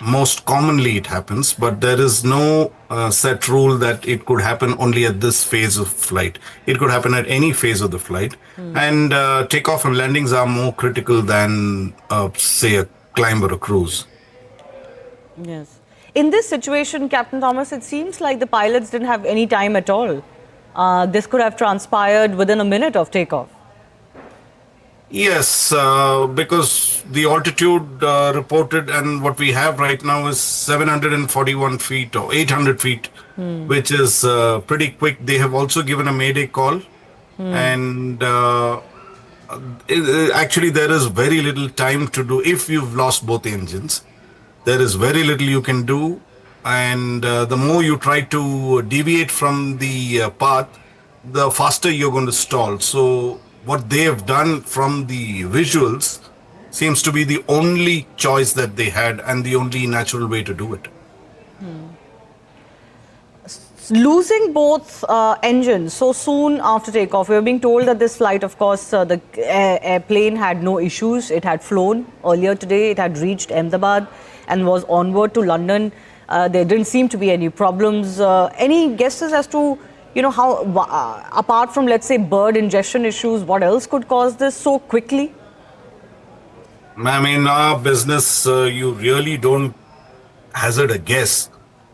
most commonly it happens, but there is no set rule that it could happen only at this phase of flight. It could happen at any phase of the flight. And takeoff and landings are more critical than, say, a climb or a cruise. Yes. In this situation, Captain Thomas, it seems like the pilots didn't have any time at all. This could have transpired within a minute of takeoff. Yes, because the altitude reported and what we have right now is 741 feet or 800 feet, which is pretty quick. They have also given a mayday call. And actually there is very little time to do. If you've lost both engines, there is very little you can do. And the more you try to deviate from the path, the faster you're going to stall. So what they have done from the visuals seems to be the only choice that they had and the only natural way to do it. Losing both engines so soon after takeoff, we were being told that this flight, of course, the airplane had no issues. It had flown earlier today. It had reached Ahmedabad and was onward to London. There didn't seem to be any problems. Any guesses as to, how, apart from, let's say, bird ingestion issues, what else could cause this so quickly? Ma'am, in our business, you really don't hazard a guess,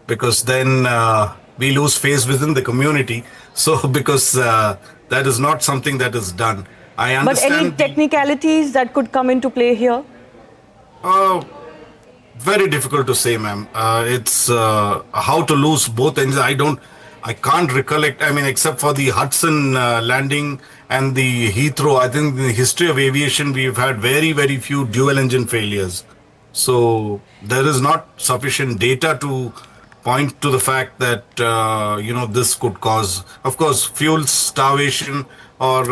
because then we lose face within the community. So, because that is not something that is done. I understand. But any technicalities that could come into play here? Very difficult to say, ma'am. It's how to lose both engines. I can't recollect, except for the Hudson landing and the Heathrow. I think in the history of aviation, we've had very, very few dual engine failures. So there is not sufficient data to point to the fact that, this could cause, of course, fuel starvation or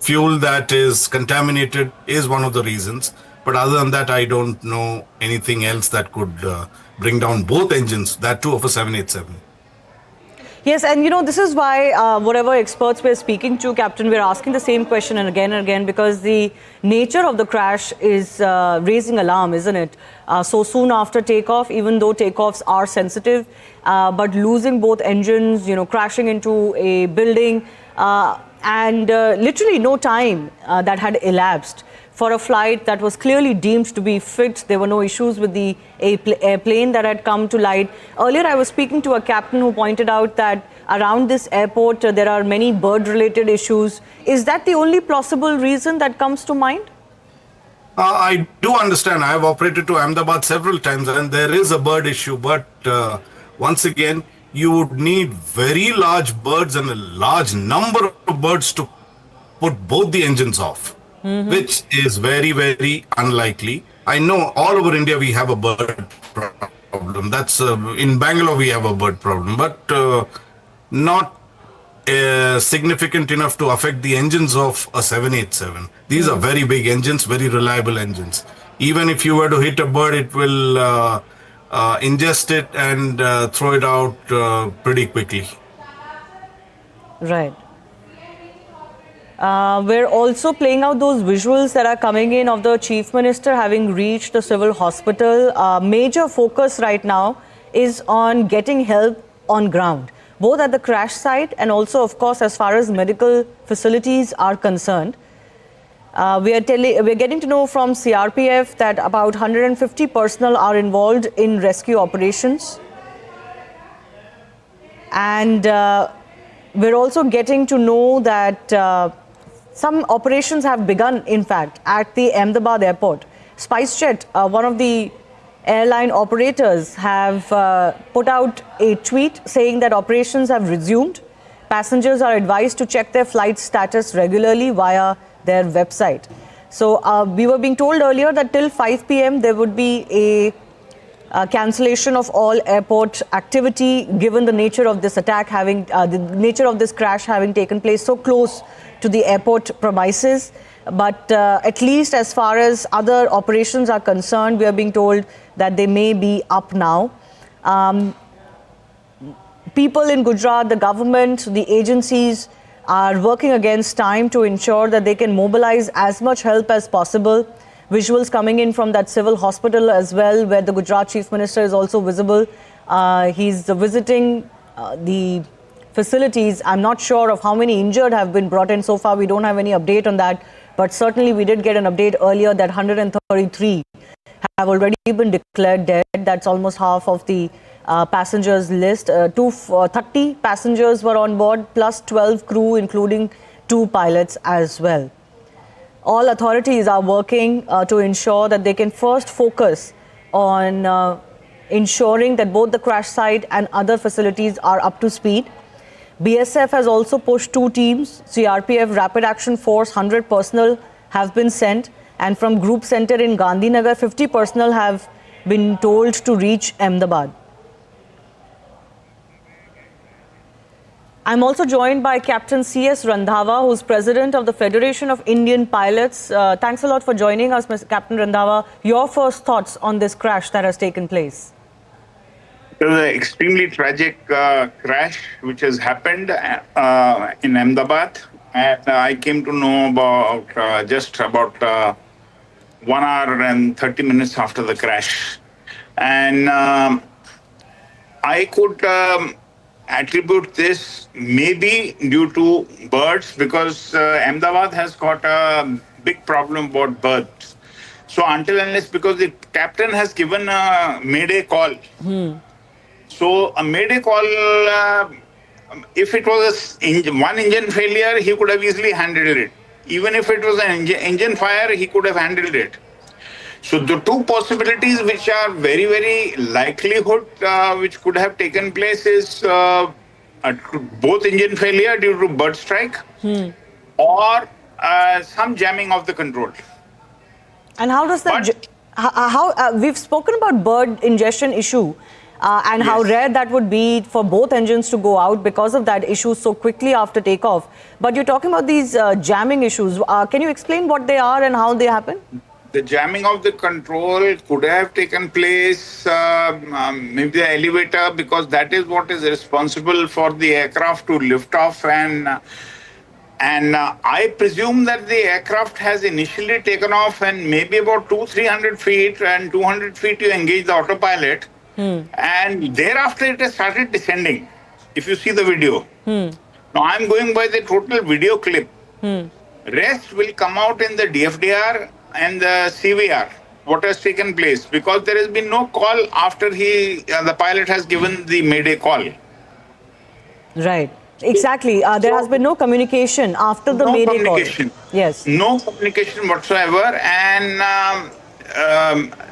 fuel that is contaminated is one of the reasons. But other than that, I don't know anything else that could bring down both engines, that too of a 787. Yes, and this is why whatever experts we're speaking to, Captain, we're asking the same question and again, because the nature of the crash is raising alarm, isn't it? So soon after takeoff, even though takeoffs are sensitive, but losing both engines, crashing into a building and literally no time that had elapsed for a flight that was clearly deemed to be fit. There were no issues with the airplane that had come to light. Earlier, I was speaking to a captain who pointed out that around this airport, there are many bird-related issues. Is that the only plausible reason that comes to mind? I do understand. I have operated to Ahmedabad several times and there is a bird issue. But once again, you would need very large birds and a large number of birds to put both the engines off, which is very, very unlikely. I know all over India we have a bird problem. That's in Bangalore we have a bird problem, but not significant enough to affect the engines of a 787. These are very big engines, very reliable engines. Even if you were to hit a bird, it will ingest it and throw it out pretty quickly. Right. We're also playing out those visuals that are coming in of the Chief Minister having reached the civil hospital. Major focus right now is on getting help on ground, both at the crash site and also, of course, as far as medical facilities are concerned. We're getting to know from CRPF that about 150 personnel are involved in rescue operations. And we're also getting to know that some operations have begun, in fact, at the Ahmedabad airport. SpiceJet, one of the airline operators, have put out a tweet saying that operations have resumed. Passengers are advised to check their flight status regularly via their website. So we were being told earlier that till 5 p.m. there would be a cancellation of all airport activity, given the nature of this attack the nature of this crash having taken place so close to the airport premises. But at least as far as other operations are concerned, we are being told that they may be up now. People in Gujarat, the government, the agencies are working against time to ensure that they can mobilize as much help as possible. Visuals coming in from that civil hospital as well, where the Gujarat Chief Minister is also visible. He's visiting the facilities. I'm not sure of how many injured have been brought in so far. We don't have any update on that. But certainly we did get an update earlier that 133 have already been declared dead. That's almost half of the passengers list. 30 passengers were on board, plus 12 crew, including 2 pilots as well. All authorities are working to ensure that they can first focus on ensuring that both the crash site and other facilities are up to speed. BSF has also pushed 2 teams. CRPF Rapid Action Force, 100 personnel have been sent. And from Group Center in Gandhinagar, 50 personnel have been told to reach Ahmedabad. I'm also joined by Captain C.S. Randhawa, who's president of the Federation of Indian Pilots. Thanks a lot for joining us, Mr. Captain Randhawa. Your first thoughts on this crash that has taken place? It was an extremely tragic crash which has happened in Ahmedabad. And I came to know about just about 1 hour and 30 minutes after the crash. And I could attribute this maybe due to birds, because Ahmedabad has got a big problem about birds. So until unless, because the captain has given a mayday call. So a mayday call, if it was one engine failure, he could have easily handled it. Even if it was an engine fire, he could have handled it. So the 2 possibilities which are very, very likelihood which could have taken place is both engine failure due to bird strike or some jamming of the control. And how does that... we've spoken about bird ingestion issue. And how rare that would be for both engines to go out because of that issue so quickly after takeoff. But you're talking about these jamming issues. Can you explain what they are and how they happen? The jamming of the control could have taken place, maybe the elevator, because that is what is responsible for the aircraft to lift off. And I presume that the aircraft has initially taken off and maybe about 200-300 feet, and 200 feet you engage the autopilot. And thereafter it has started descending, if you see the video. Now I'm going by the total video clip. Rest will come out in the DFDR and the CVR, what has taken place, because there has been no call after the pilot has given the mayday call. Right. Exactly. There has been no communication after the No Mayday communication. call. Yes. No communication whatsoever. And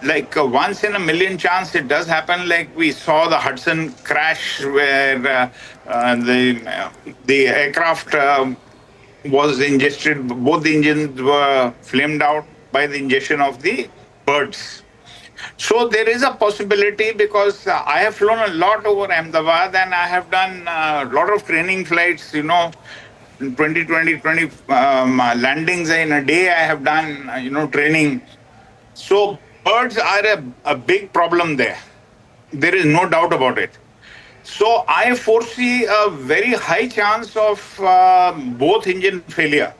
like once in a million chance it does happen. Like we saw the Hudson crash where the aircraft was ingested, both the engines were flamed out by the ingestion of the birds. So there is a possibility because I have flown a lot over Ahmedabad and I have done a lot of training flights, 20 landings in a day I have done, training. So birds are a big problem there. There is no doubt about it. So I foresee a very high chance of both engine failure.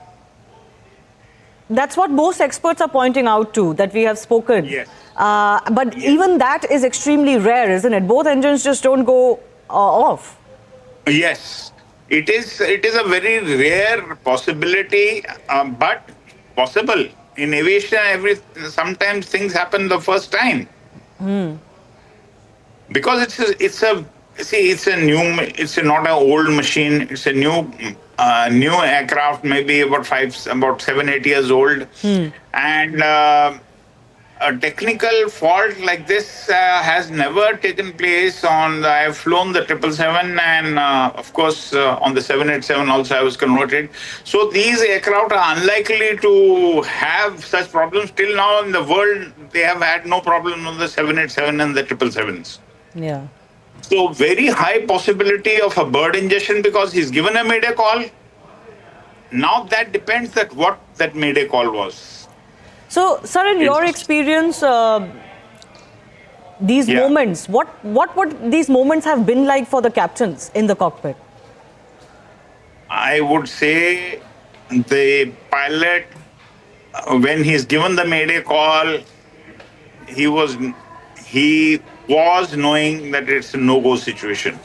That's what most experts are pointing out to, that we have spoken. Yes. But even that is extremely rare, isn't it? Both engines just don't go off. Yes, it is. It is a very rare possibility, but possible. In aviation, sometimes things happen the first time. Because it's not an old machine. It's a new aircraft, maybe about 7, 8 years old, and a technical fault like this has never taken place on. I've flown the 777 and of course on the 787 also I was converted. So these aircraft are unlikely to have such problems. Till now in the world, they have had no problem on the 787 and the 777s. Yeah. So very high possibility of a bird ingestion because he's given a mayday call. Now that depends that what that mayday call was. So, sir, in your experience, these moments, what would these moments have been like for the captains in the cockpit? I would say the pilot, when he's given the mayday call, he was knowing that it's a no-go situation.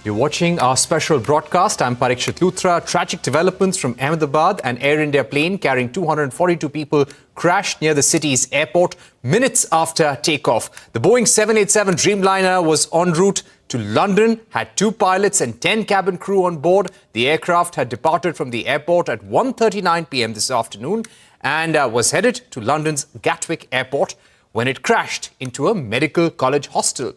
You're watching our special broadcast. I'm Parikshit Luthra. Tragic developments from Ahmedabad. An Air India plane carrying 242 people crashed near the city's airport minutes after takeoff. The Boeing 787 Dreamliner was en route to London, had 2 pilots and 10 cabin crew on board. The aircraft had departed from the airport at 1:39 p.m. this afternoon and was headed to London's Gatwick airport when it crashed into a medical college hostel.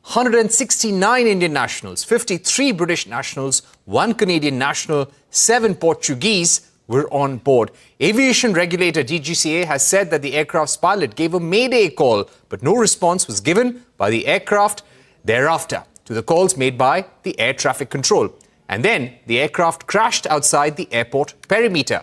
169 Indian nationals, 53 British nationals, 1 Canadian national, 7 Portuguese were on board. Aviation regulator DGCA has said that the aircraft's pilot gave a mayday call, but no response was given by the aircraft thereafter to the calls made by the air traffic control. And then the aircraft crashed outside the airport perimeter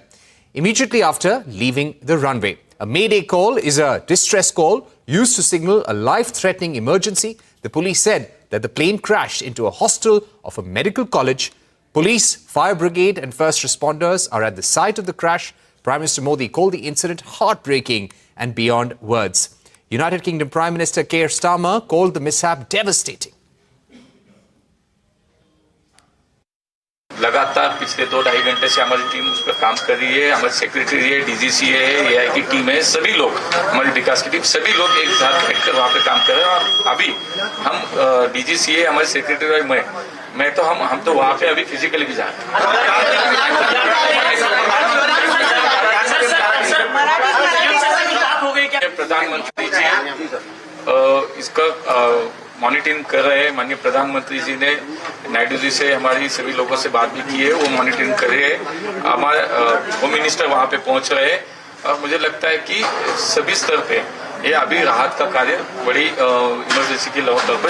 immediately after leaving the runway. A mayday call is a distress call used to signal a life-threatening emergency. The police said that the plane crashed into a hostel of a medical college. Police, fire brigade and first responders are at the site of the crash. Prime Minister Modi called the incident heartbreaking and beyond words. United Kingdom Prime Minister Keir Starmer called the mishap devastating. लगातार पिछले 2-2.5 घंटे से हमारी team उस पर काम कर रही है। हमारी सेक्रेटरी है, डीजीसीए है, एआई की टीम है, सभी लोग, हमारी विकास की टीम, सभी लोग एक साथ बैठकर वहाँ पे काम कर रहे हैं। और अभी हम डीजीसीए, हमारी सेक्रेटरी और मैं तो हम तो वहाँ पे अभी फिजिकली भी जा रहे हैं। प्रधानमंत्री जी इसका मॉनिटरिंग कर रहे हैं। माननीय प्रधानमंत्री जी ने नायडू जी से हमारी सभी लोगों से बात भी की है, वो मॉनिटरिंग कर रहे हैं। हमारे होम मिनिस्टर वहां पे पहुंच रहे हैं और मुझे लगता है कि सभी स्तर पे ये अभी राहत का कार्य बड़ी इमरजेंसी के लेवल पर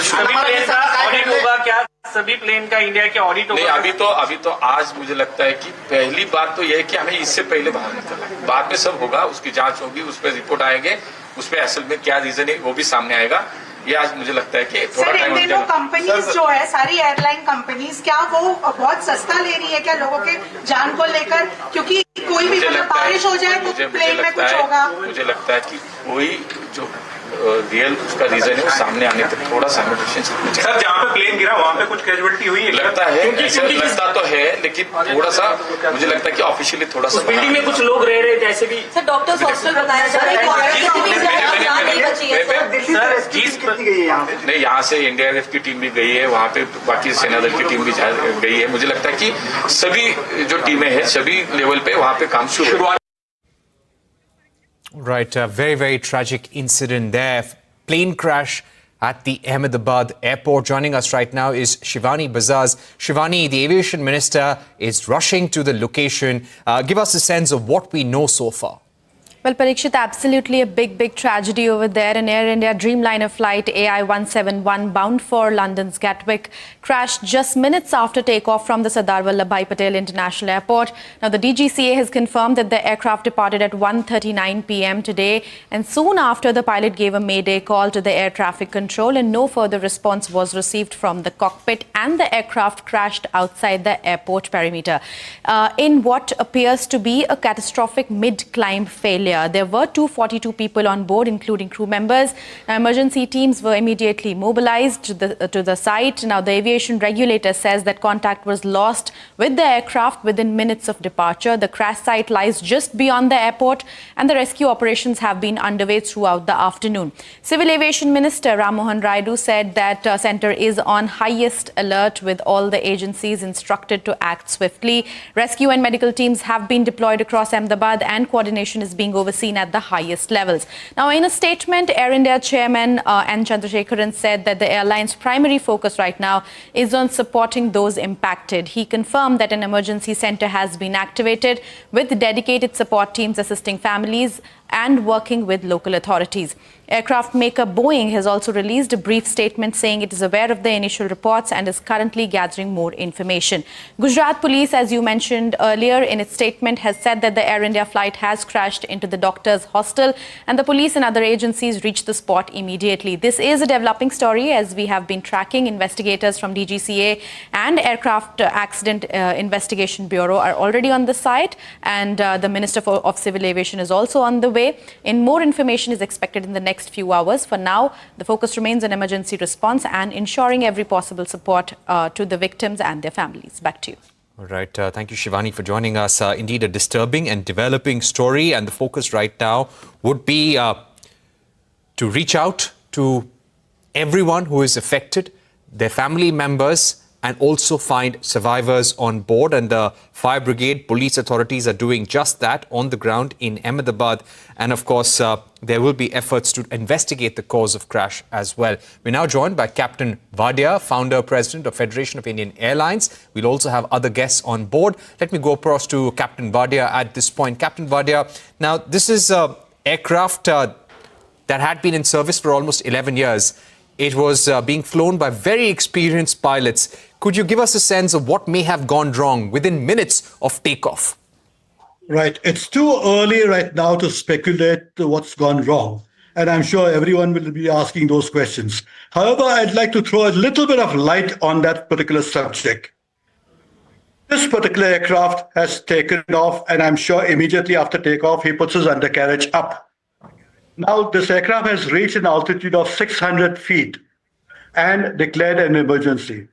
ऑडिट होगा क्या? सभी प्लेन का इंडिया के ऑडिट होगा? नहीं, अभी तो आज मुझे लगता है कि पहली बात तो यह है कि हमें इससे पहले बाहर निकलना है। बाद में सब होगा, उसकी जांच होगी, उस पर रिपोर्ट आएंगे, उस पर असल में क्या रीजन है वो भी सामने आएगा। ये आज मुझे लगता है कि थोड़ा टाइम इन कंपनीज जो है, सारी एयरलाइन कंपनीज, क्या वो बहुत सस्ता ले रही है क्या लोगों के जान को लेकर? क्योंकि कोई भी बारिश हो जाए तो प्लेन में कुछ होगा। मुझे लगता है कि कोई जो रियल उसका रीजन है वो सामने आने तक थोड़ा सा सर, जहाँ पे प्लेन गिरा वहाँ पे कुछ कैजुअलिटी हुई है? लगता है, लगता तो है, लेकिन थोड़ा सा मुझे लगता है कि ऑफिशियली थोड़ा सा बिल्डिंग में कुछ लोग रह रहे थे ऐसे भी। सर, डॉक्टर्स हॉस्टल बताया जा रहा है। नहीं, यहाँ से एनडीआरएफ की टीम भी गई है, वहाँ पे बाकी सेना दल की टीम भी गई है। मुझे लगता है कि सभी जो टीमें हैं सभी लेवल पे वहाँ पे काम शुरू हुआ। Right, a very, very tragic incident there. Plane crash at the Ahmedabad airport. Joining us right now is Shivani Bazaz. Shivani, the aviation minister is rushing to the location. Give us a sense of what we know so far. Well, Parikshit, absolutely a big tragedy over there. An Air India Dreamliner flight AI-171 bound for London's Gatwick crashed just minutes after takeoff from the Sardar Vallabhbhai Patel International Airport. Now, the DGCA has confirmed that the aircraft departed at 1:39 p.m. today, and soon after, the pilot gave a mayday call to the air traffic control, and no further response was received from the cockpit, and the aircraft crashed outside the airport perimeter in what appears to be a catastrophic mid-climb failure. There were 242 people on board, including crew members. Now, emergency teams were immediately mobilized to the site. Now, the aviation regulator says that contact was lost with the aircraft within minutes of departure. The crash site lies just beyond the airport, and the rescue operations have been underway throughout the afternoon. Civil Aviation Minister Ram Mohan Raidu said that centre is on highest alert, with all the agencies instructed to act swiftly. Rescue and medical teams have been deployed across Ahmedabad, and coordination is being overseen at the highest levels. Now, in a statement, Air India chairman N. Chandrasekaran said that the airline's primary focus right now is on supporting those impacted. He confirmed that an emergency centre has been activated with dedicated support teams assisting families and working with local authorities. Aircraft maker Boeing has also released a brief statement saying it is aware of the initial reports and is currently gathering more information. Gujarat Police, as you mentioned earlier, in its statement has said that the Air India flight has crashed into the doctor's hostel, and the police and other agencies reached the spot immediately. This is a developing story, as we have been tracking. Investigators from DGCA and Aircraft Accident Investigation Bureau are already on the site, and the Minister of Civil Aviation is also on the way. And more information is expected in the next next few hours. For now, the focus remains on emergency response and ensuring every possible support to the victims and their families. Back to you. All right. Thank you, Shivani, for joining us. Indeed, a disturbing and developing story. And the focus right now would be to reach out to everyone who is affected, their family members, and also find survivors on board. And the fire brigade, police authorities are doing just that on the ground in Ahmedabad. And of course, there will be efforts to investigate the cause of crash as well. We're now joined by Captain Vadia, founder, president of Federation of Indian Airlines. We'll also have other guests on board. Let me go across to Captain Vadia at this point. Captain Vadia, now this is an aircraft that had been in service for almost 11 years. It was being flown by very experienced pilots. Could you give us a sense of what may have gone wrong within minutes of takeoff? Right. It's too early right now to speculate what's gone wrong. And I'm sure everyone will be asking those questions. However, I'd like to throw a little bit of light on that particular subject. This particular aircraft has taken off, and I'm sure immediately after takeoff, he puts his undercarriage up. Now, this aircraft has reached an altitude of 600 feet and declared an emergency.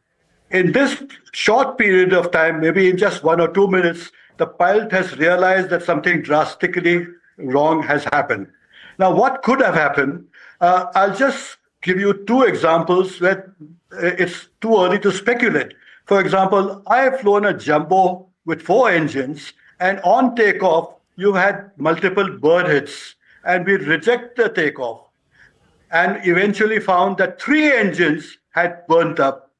In this short period of time, maybe in just 1 or 2 minutes, the pilot has realized that something drastically wrong has happened. Now, what could have happened? I'll just give you 2 examples where it's too early to speculate. For example, I have flown a jumbo with 4 engines, and on takeoff, you had multiple bird hits. And we reject the takeoff and eventually found that 3 engines had burnt up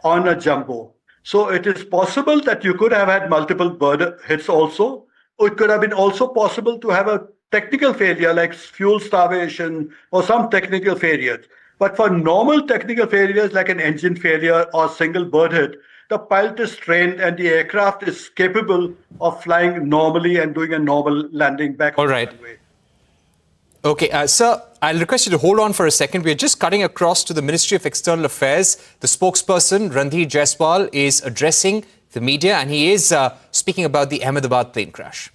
on a jumbo. So it is possible that you could have had multiple bird hits also. It could have been also possible to have a technical failure like fuel starvation or some technical failure. But for normal technical failures like an engine failure or single bird hit, the pilot is trained and the aircraft is capable of flying normally and doing a normal landing back. All right. Okay, sir, I'll request you to hold on for a second. We're just cutting across to the Ministry of External Affairs. The spokesperson, Randhir Jaiswal, is addressing the media, and he is speaking about the Ahmedabad plane crash.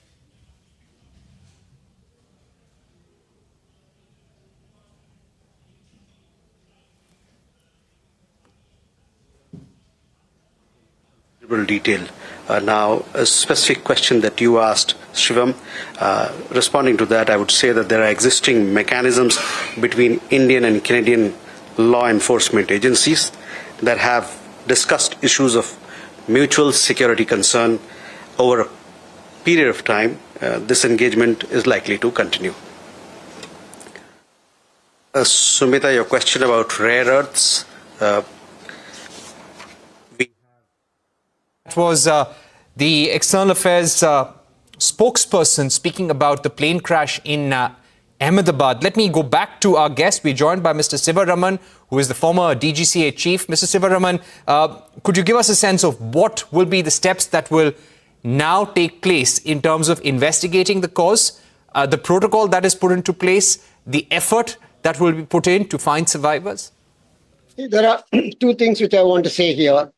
Detail. Now, a specific question that you asked, Shivam, responding to that, I would say that there are existing mechanisms between Indian and Canadian law enforcement agencies that have discussed issues of mutual security concern over a period of time. This engagement is likely to continue. Sumita, your question about rare earths. That was the External Affairs spokesperson speaking about the plane crash in Ahmedabad. Let me go back to our guest. We're joined by Mr. Sivaraman, who is the former DGCA chief. Mr. Sivaraman, could you give us a sense of what will be the steps that will now take place in terms of investigating the cause, the protocol that is put into place, the effort that will be put in to find survivors? There are 2 things which I want to say here.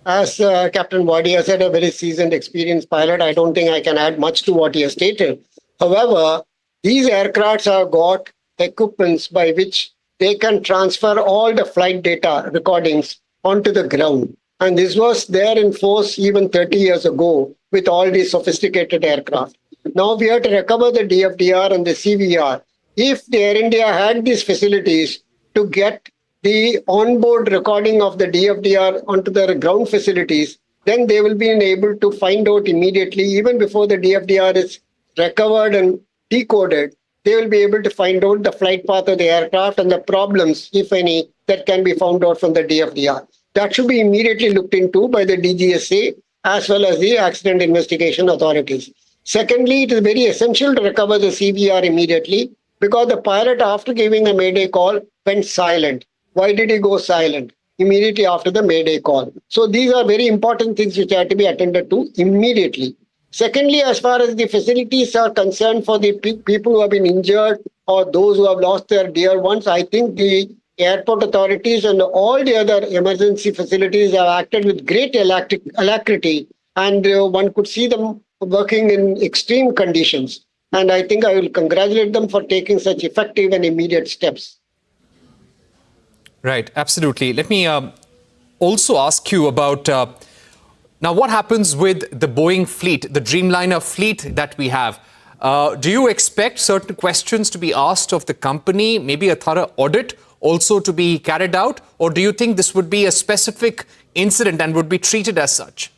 As Captain Vadia said, a very seasoned, experienced pilot, I don't think I can add much to what he has stated. However, these aircrafts have got equipments by which they can transfer all the flight data recordings onto the ground. And this was there in force even 30 years ago with all these sophisticated aircraft. Now we have to recover the DFDR and the CVR. If the Air India had these facilities to get the onboard recording of the DFDR onto their ground facilities, then they will be able to find out immediately, even before the DFDR is recovered and decoded, they will be able to find out the flight path of the aircraft and the problems, if any, that can be found out from the DFDR. That should be immediately looked into by the DGSA as well as the accident investigation authorities. Secondly, it is very essential to recover the CVR immediately because the pilot, after giving a mayday call, went silent. Why did he go silent? Immediately after the mayday call. So these are very important things which have to be attended to immediately. Secondly, as far as the facilities are concerned for the people who have been injured or those who have lost their dear ones, I think the airport authorities and all the other emergency facilities have acted with great alacrity, and one could see them working in extreme conditions. And I think I will congratulate them for taking such effective and immediate steps. Right, absolutely. Let me also ask you about now what happens with the Boeing fleet, the Dreamliner fleet that we have. Do you expect certain questions to be asked of the company, maybe a thorough audit also to be carried out? Or do you think this would be a specific incident and would be treated as such?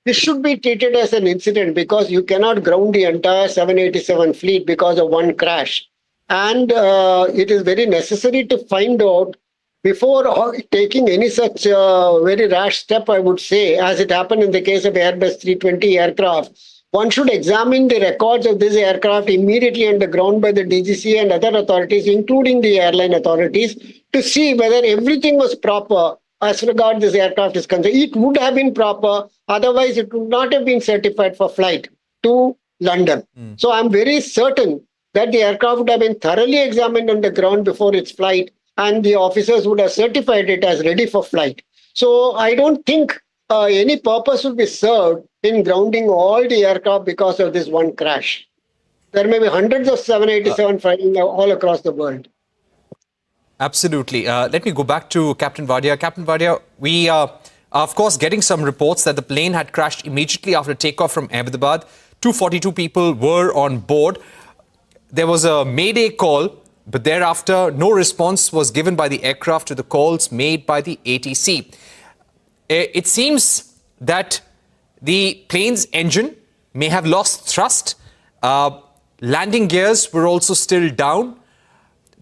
This should be treated as an incident because you cannot ground the entire 787 fleet because of one crash. And it is very necessary to find out before taking any such very rash step, I would say, as it happened in the case of Airbus 320 aircraft. One should examine the records of this aircraft immediately underground by the DGCA and other authorities, including the airline authorities, to see whether everything was proper as regards this aircraft is concerned. It would have been proper, otherwise it would not have been certified for flight to London. So I'm very certain that the aircraft would have been thoroughly examined on the ground before its flight, and the officers would have certified it as ready for flight. So I don't think any purpose will be served in grounding all the aircraft because of this one crash. There may be hundreds of 787 flying all across the world. Absolutely. Let me go back to Captain Wadia. Captain Wadia, we are, of course, getting some reports that the plane had crashed immediately after takeoff from Ahmedabad. 242 people were on board. There was a mayday call, but thereafter no response was given by the aircraft to the calls made by the ATC. It seems that the plane's engine may have lost thrust. Landing gears were also still down.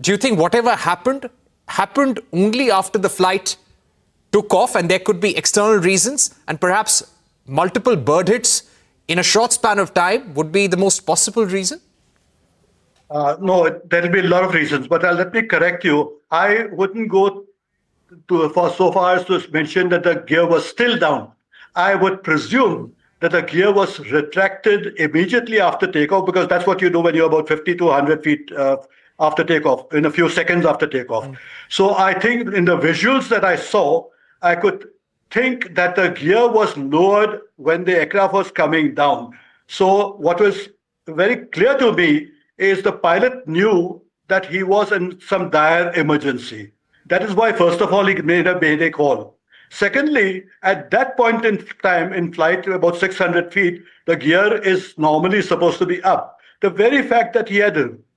Do you think whatever happened only after the flight took off and there could be external reasons and perhaps multiple bird hits in a short span of time would be the most possible reason? No, there will be a lot of reasons, but let me correct you. I wouldn't go for so far as to mention that the gear was still down. I would presume that the gear was retracted immediately after takeoff, because that's what you do when you're about 50 to 100 feet after takeoff, in a few seconds after takeoff. So I think in the visuals that I saw, I could think that the gear was lowered when the aircraft was coming down. So what was very clear to me is the pilot knew that he was in some dire emergency. That is why, first of all, he made a mayday call. Secondly, at that point in time in flight, about 600 feet, the gear is normally supposed to be up. The very fact that he had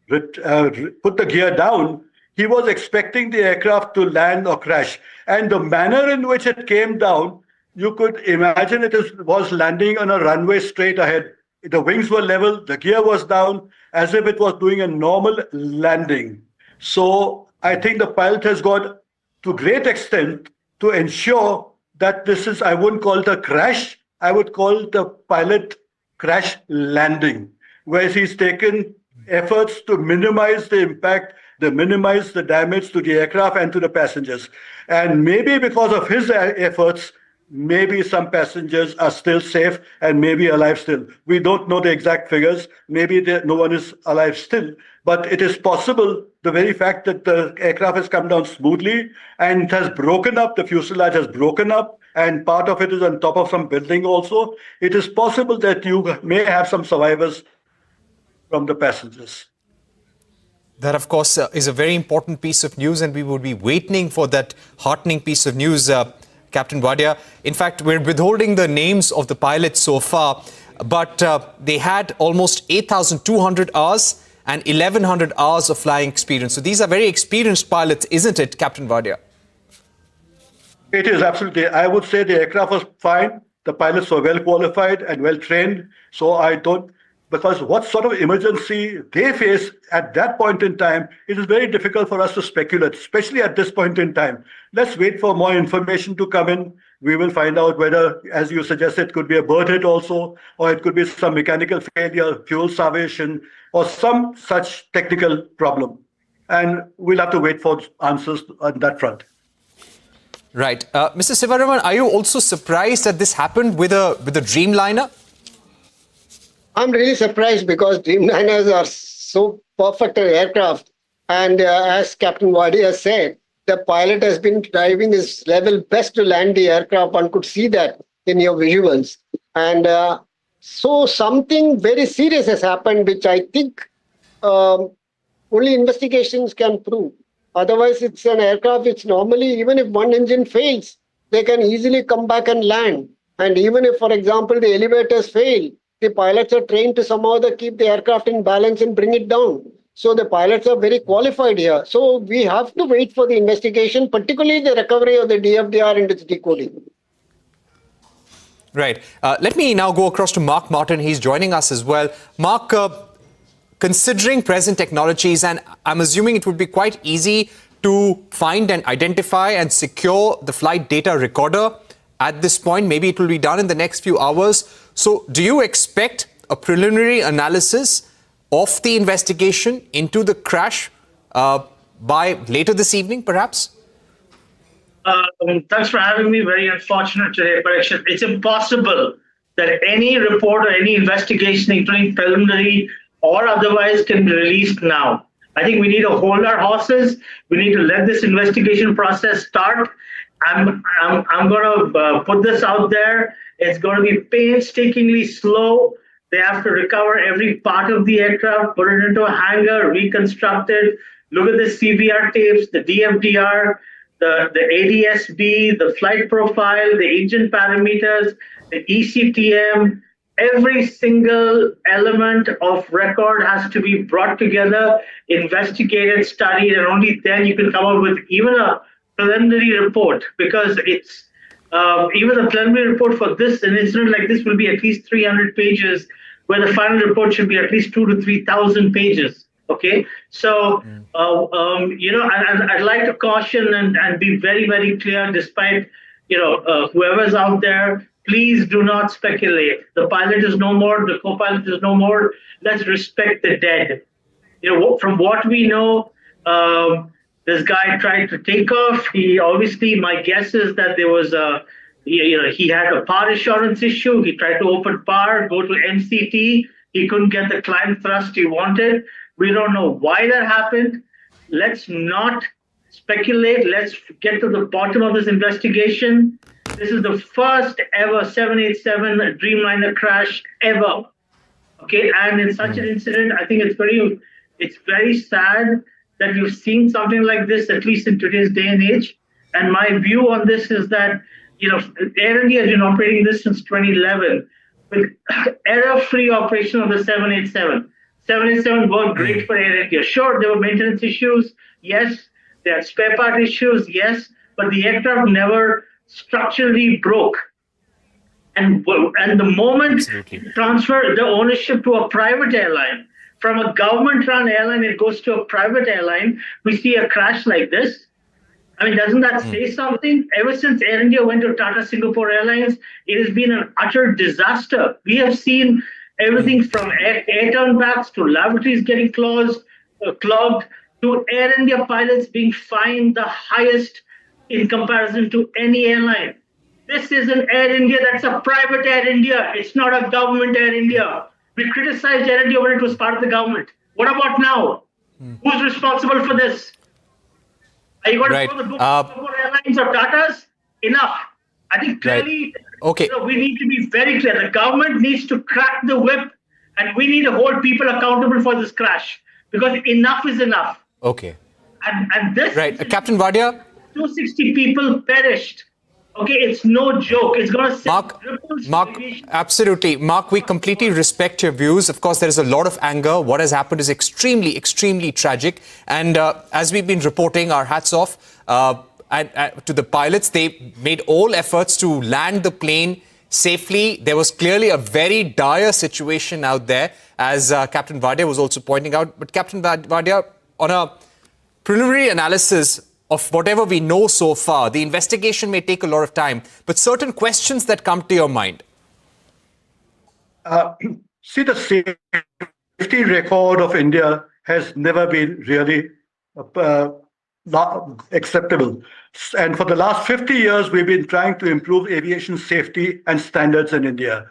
put the gear down, he was expecting the aircraft to land or crash. And the manner in which it came down, you could imagine it was landing on a runway straight ahead. The wings were level, the gear was down, as if it was doing a normal landing. So I think the pilot has gone to great extent to ensure that this is, I wouldn't call it a crash, I would call it a pilot crash landing, where he's taken efforts to minimize the impact, to minimize the damage to the aircraft and to the passengers. And maybe because of his efforts, maybe some passengers are still safe and maybe alive still. We don't know the exact figures. Maybe no one is alive still. But it is possible, the very fact that the aircraft has come down smoothly and it has broken up, the fuselage has broken up, and part of it is on top of some building also. It is possible that you may have some survivors from the passengers. That, of course, is a very important piece of news, and we would be waiting for that heartening piece of news, Captain Wadia. In fact, we're withholding the names of the pilots so far, but they had almost 8,200 hours and 1,100 hours of flying experience. So these are very experienced pilots, isn't it, Captain Wadia? It is, absolutely. I would say the aircraft was fine. The pilots were well qualified and well trained. So I don't, because what sort of emergency they face at that point in time, it is very difficult for us to speculate, especially at this point in time. Let's wait for more information to come in. We will find out whether, as you suggested, it could be a bird hit also, or it could be some mechanical failure, fuel starvation, or some such technical problem. And we'll have to wait for answers on that front. Right. Mr. Sivaraman, are you also surprised that this happened with a Dreamliner? I'm really surprised because Dreamliners are so perfect an aircraft. And as Captain Wadia said, the pilot has been driving his level best to land the aircraft. One could see that in your visuals. And So something very serious has happened, which I think only investigations can prove. Otherwise, it's an aircraft which normally, even if one engine fails, they can easily come back and land. And even if, for example, the elevators fail, the pilots are trained to somehow keep the aircraft in balance and bring it down. So the pilots are very qualified here. So we have to wait for the investigation, particularly the recovery of the DFDR and its decoding. Right. Let me now go across to Mark Martin. He's joining us as well. Mark, considering present technologies, and I'm assuming it would be quite easy to find and identify and secure the flight data recorder at this point. Maybe it will be done in the next few hours. So do you expect a preliminary analysis of the investigation into the crash by later this evening, perhaps? Thanks for having me. Very unfortunate today, but it's impossible that any report or any investigation, including preliminary or otherwise, can be released now. I think we need to hold our horses. We need to let this investigation process start. I'm going to put this out there. It's going to be painstakingly slow. They have to recover every part of the aircraft, put it into a hangar, reconstruct it, look at the CVR tapes, the DFDR, the ADS-B, the flight profile, the engine parameters, the ECTM. Every single element of record has to be brought together, investigated, studied, and only then you can come up with even a preliminary report, because it's even a preliminary report for this, an incident like this, will be at least 300 pages, where the final report should be at least 2,000 to 3,000 pages. Okay, so I'd like to caution and be very, very clear, despite whoever's out there. Please do not speculate. The pilot is no more. The co-pilot is no more. Let's respect the dead. From what we know, this guy tried to take off. He obviously, my guess is that there was he had a power assurance issue. He tried to open power, go to MCT. He couldn't get the climb thrust he wanted. We don't know why that happened. Let's not speculate. Let's get to the bottom of this investigation. This is the first ever 787 Dreamliner crash ever. Okay, and in such an incident, I think it's very sad that we've seen something like this, at least in today's day and age. And my view on this is that, Air India has been operating this since 2011 with error-free operation of the 787. 787 worked great for Air India. Sure, there were maintenance issues. Yes, there are spare part issues. Yes, but the aircraft never structurally broke. And the moment you transfer the ownership to a private airline, from a government-run airline, it goes to a private airline, we see a crash like this. I mean, doesn't that say something? Ever since Air India went to Tata Singapore Airlines, it has been an utter disaster. We have seen everything from air turnbacks to lavatories getting clogged, to Air India pilots being fined the highest in comparison to any airline. This is an Air India that's a private Air India. It's not a government Air India. We criticized Air India when it was part of the government. What about now? Who's responsible for this? Are you going to throw the book for airlines or Tatas? Enough. I think clearly we need to be very clear. The government needs to crack the whip, and we need to hold people accountable for this crash, because enough is enough. Okay. And this... Right. Captain Wadia? 260 people perished. Okay, it's no joke. It's going to send Mark, absolutely. Mark, we completely respect your views. Of course, there is a lot of anger. What has happened is extremely, extremely tragic. And as we've been reporting, our hats off to the pilots. They made all efforts to land the plane safely. There was clearly a very dire situation out there, as Captain Wadia was also pointing out. But Captain Wadia, on a preliminary analysis of whatever we know so far, the investigation may take a lot of time, but certain questions that come to your mind. See, the safety record of India has never been really acceptable. And for the last 50 years, we've been trying to improve aviation safety and standards in India.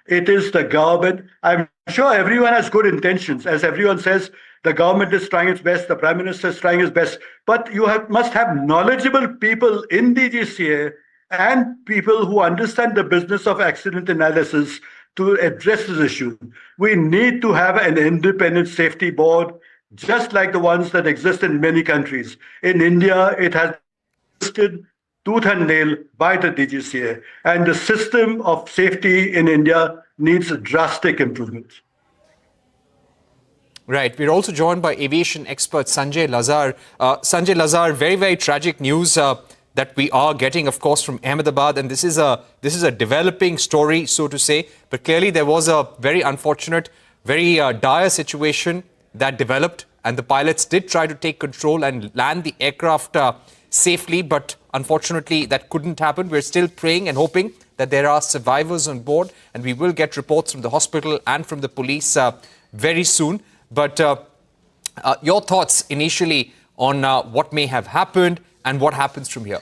It is the government. I'm sure everyone has good intentions. As everyone says, the government is trying its best, the Prime Minister is trying his best, but you must have knowledgeable people in DGCA and people who understand the business of accident analysis to address this issue. We need to have an independent safety board, just like the ones that exist in many countries. In India, it has existed tooth and nail by the DGCA, and the system of safety in India needs drastic improvement. Right. We're also joined by aviation expert Sanjay Lazar. Sanjay Lazar, very, very tragic news that we are getting, of course, from Ahmedabad. And this is a developing story, so to say. But clearly there was a very unfortunate, very dire situation that developed. And the pilots did try to take control and land the aircraft safely. But unfortunately, that couldn't happen. We're still praying and hoping that there are survivors on board. And we will get reports from the hospital and from the police very soon. But your thoughts initially on what may have happened and what happens from here?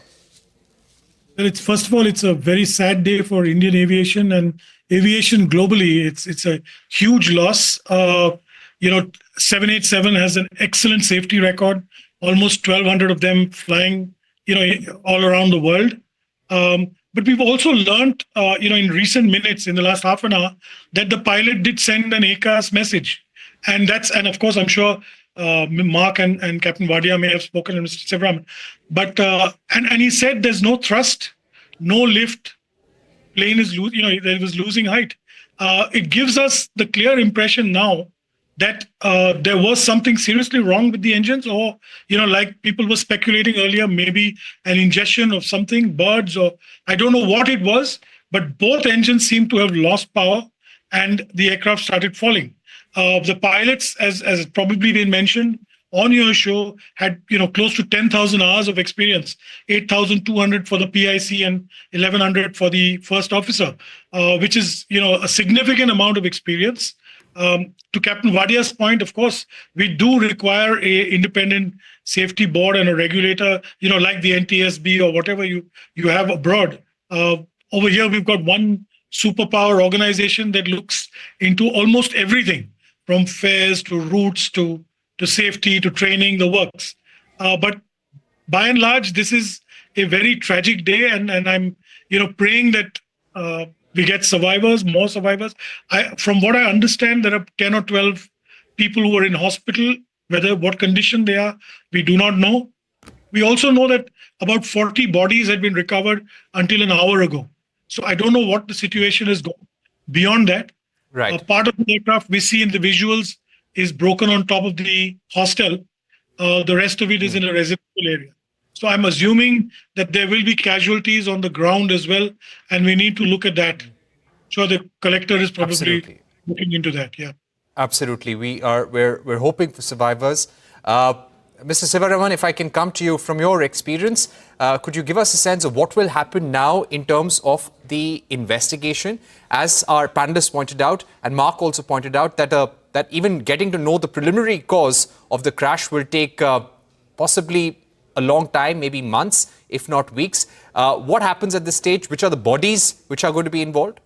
Well, first of all, it's a very sad day for Indian aviation and aviation globally. It's a huge loss. 787 has an excellent safety record, almost 1,200 of them flying, all around the world. But we've also learned, in recent minutes, in the last half an hour, that the pilot did send an ACAS message. And of course, I'm sure Mark and Captain Wadia may have spoken, and Mr. Sivaram. But and he said there's no thrust, no lift. Plane is it was losing height. It gives us the clear impression now that there was something seriously wrong with the engines, or like people were speculating earlier, maybe an ingestion of something, birds, or I don't know what it was. But both engines seem to have lost power, and the aircraft started falling. The pilots, as probably been mentioned on your show, had close to 10,000 hours of experience, 8,200 for the PIC and 1,100 for the first officer, which is a significant amount of experience. To Captain Wadia's point, of course, we do require a independent safety board and a regulator, like the NTSB or whatever you have abroad. Over here, we've got one superpower organization that looks into almost everything, from fares to routes to safety to training, the works. But by and large, this is a very tragic day, and I'm praying that we get survivors, more survivors. From what I understand, there are 10 or 12 people who are in hospital. What condition they are, we do not know. We also know that about 40 bodies had been recovered until an hour ago. So I don't know what the situation is going beyond that. Right. Part of the aircraft we see in the visuals is broken on top of the hostel. The rest of it is in a residential area. So I'm assuming that there will be casualties on the ground as well, and we need to look at that. So the collector is probably looking into that. Yeah. Absolutely. We're hoping for survivors. Mr. Sivaraman, if I can come to you from your experience, could you give us a sense of what will happen now in terms of the investigation? As our panelists pointed out, and Mark also pointed out, that even getting to know the preliminary cause of the crash will take possibly a long time, maybe months, if not weeks. What happens at this stage? Which are the bodies which are going to be involved?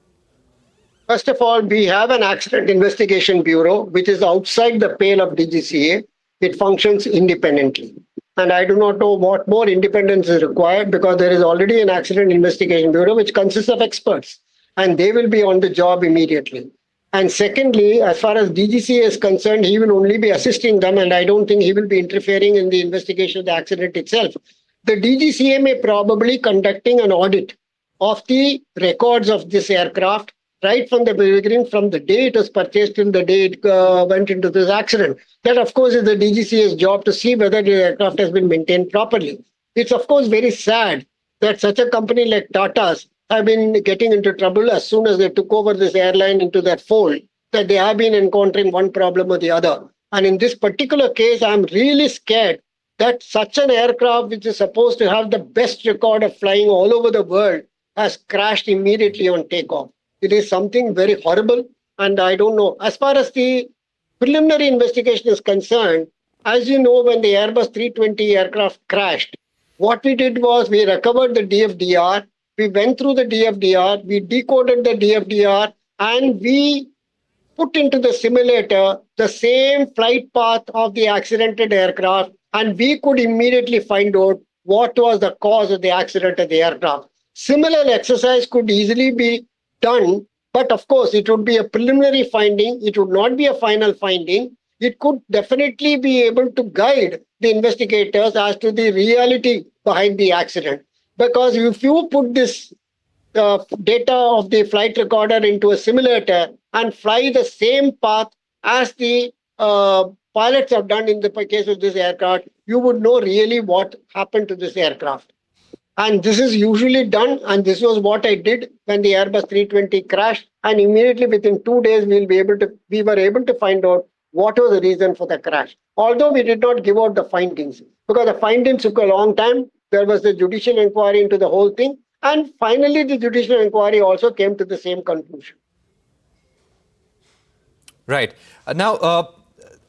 First of all, we have an accident investigation bureau, which is outside the pale of DGCA. It functions independently. And I do not know what more independence is required, because there is already an accident investigation bureau which consists of experts, and they will be on the job immediately. And secondly, as far as DGCA is concerned, he will only be assisting them, and I don't think he will be interfering in the investigation of the accident itself. The DGCA may probably conducting an audit of the records of this aircraft right from the beginning, from the day it was purchased till the day it went into this accident. That, of course, is the DGCA's job to see whether the aircraft has been maintained properly. It's, of course, very sad that such a company like Tata's have been getting into trouble as soon as they took over this airline into that fold, that they have been encountering one problem or the other. And in this particular case, I'm really scared that such an aircraft, which is supposed to have the best record of flying all over the world, has crashed immediately on takeoff. It is something very horrible, and I don't know. As far as the preliminary investigation is concerned, as you know, when the Airbus 320 aircraft crashed, what we did was we recovered the DFDR, we went through the DFDR, we decoded the DFDR, and we put into the simulator the same flight path of the accidented aircraft, and we could immediately find out what was the cause of the accident of the aircraft. Similar exercise could easily be done But of course, it would be a preliminary finding. It would not be a final finding. It could definitely be able to guide the investigators as to the reality behind the accident. Because if you put this data of the flight recorder into a simulator and fly the same path as the pilots have done in the case of this aircraft, you would know really what happened to this aircraft. And this is usually done, and this was what I did when the Airbus 320 crashed. And immediately within 2 days, we were able to find out what was the reason for the crash. Although we did not give out the findings, because the findings took a long time. There was a judicial inquiry into the whole thing. And finally, the judicial inquiry also came to the same conclusion. Right. Now,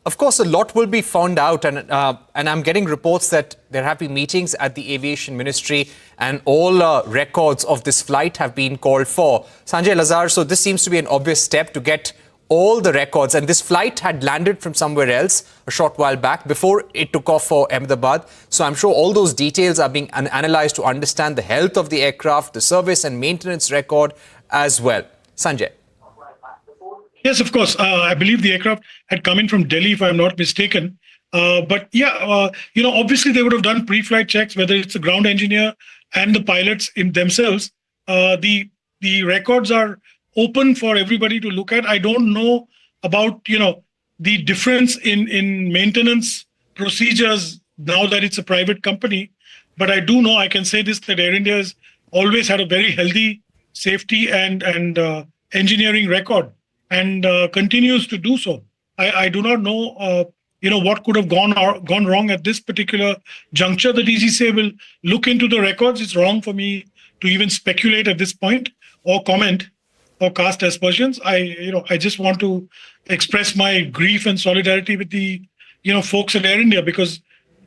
of course, a lot will be found out, and I'm getting reports that there have been meetings at the Aviation Ministry and all records of this flight have been called for. Sanjay Lazar, so this seems to be an obvious step to get all the records. And this flight had landed from somewhere else a short while back before it took off for Ahmedabad. So I'm sure all those details are being analysed to understand the health of the aircraft, the service and maintenance record as well. Sanjay. Yes, of course. I believe the aircraft had come in from Delhi, if I'm not mistaken. But yeah, obviously they would have done pre-flight checks, whether it's the ground engineer and the pilots in themselves. The records are open for everybody to look at. I don't know about, the difference in maintenance procedures now that it's a private company. But I do know, I can say this, that Air India has always had a very healthy safety and engineering record, and continues to do so. I do not know, what could have gone wrong at this particular juncture. The DGCA will look into the records. It's wrong for me to even speculate at this point or comment or cast aspersions. I just want to express my grief and solidarity with the, folks at Air India, because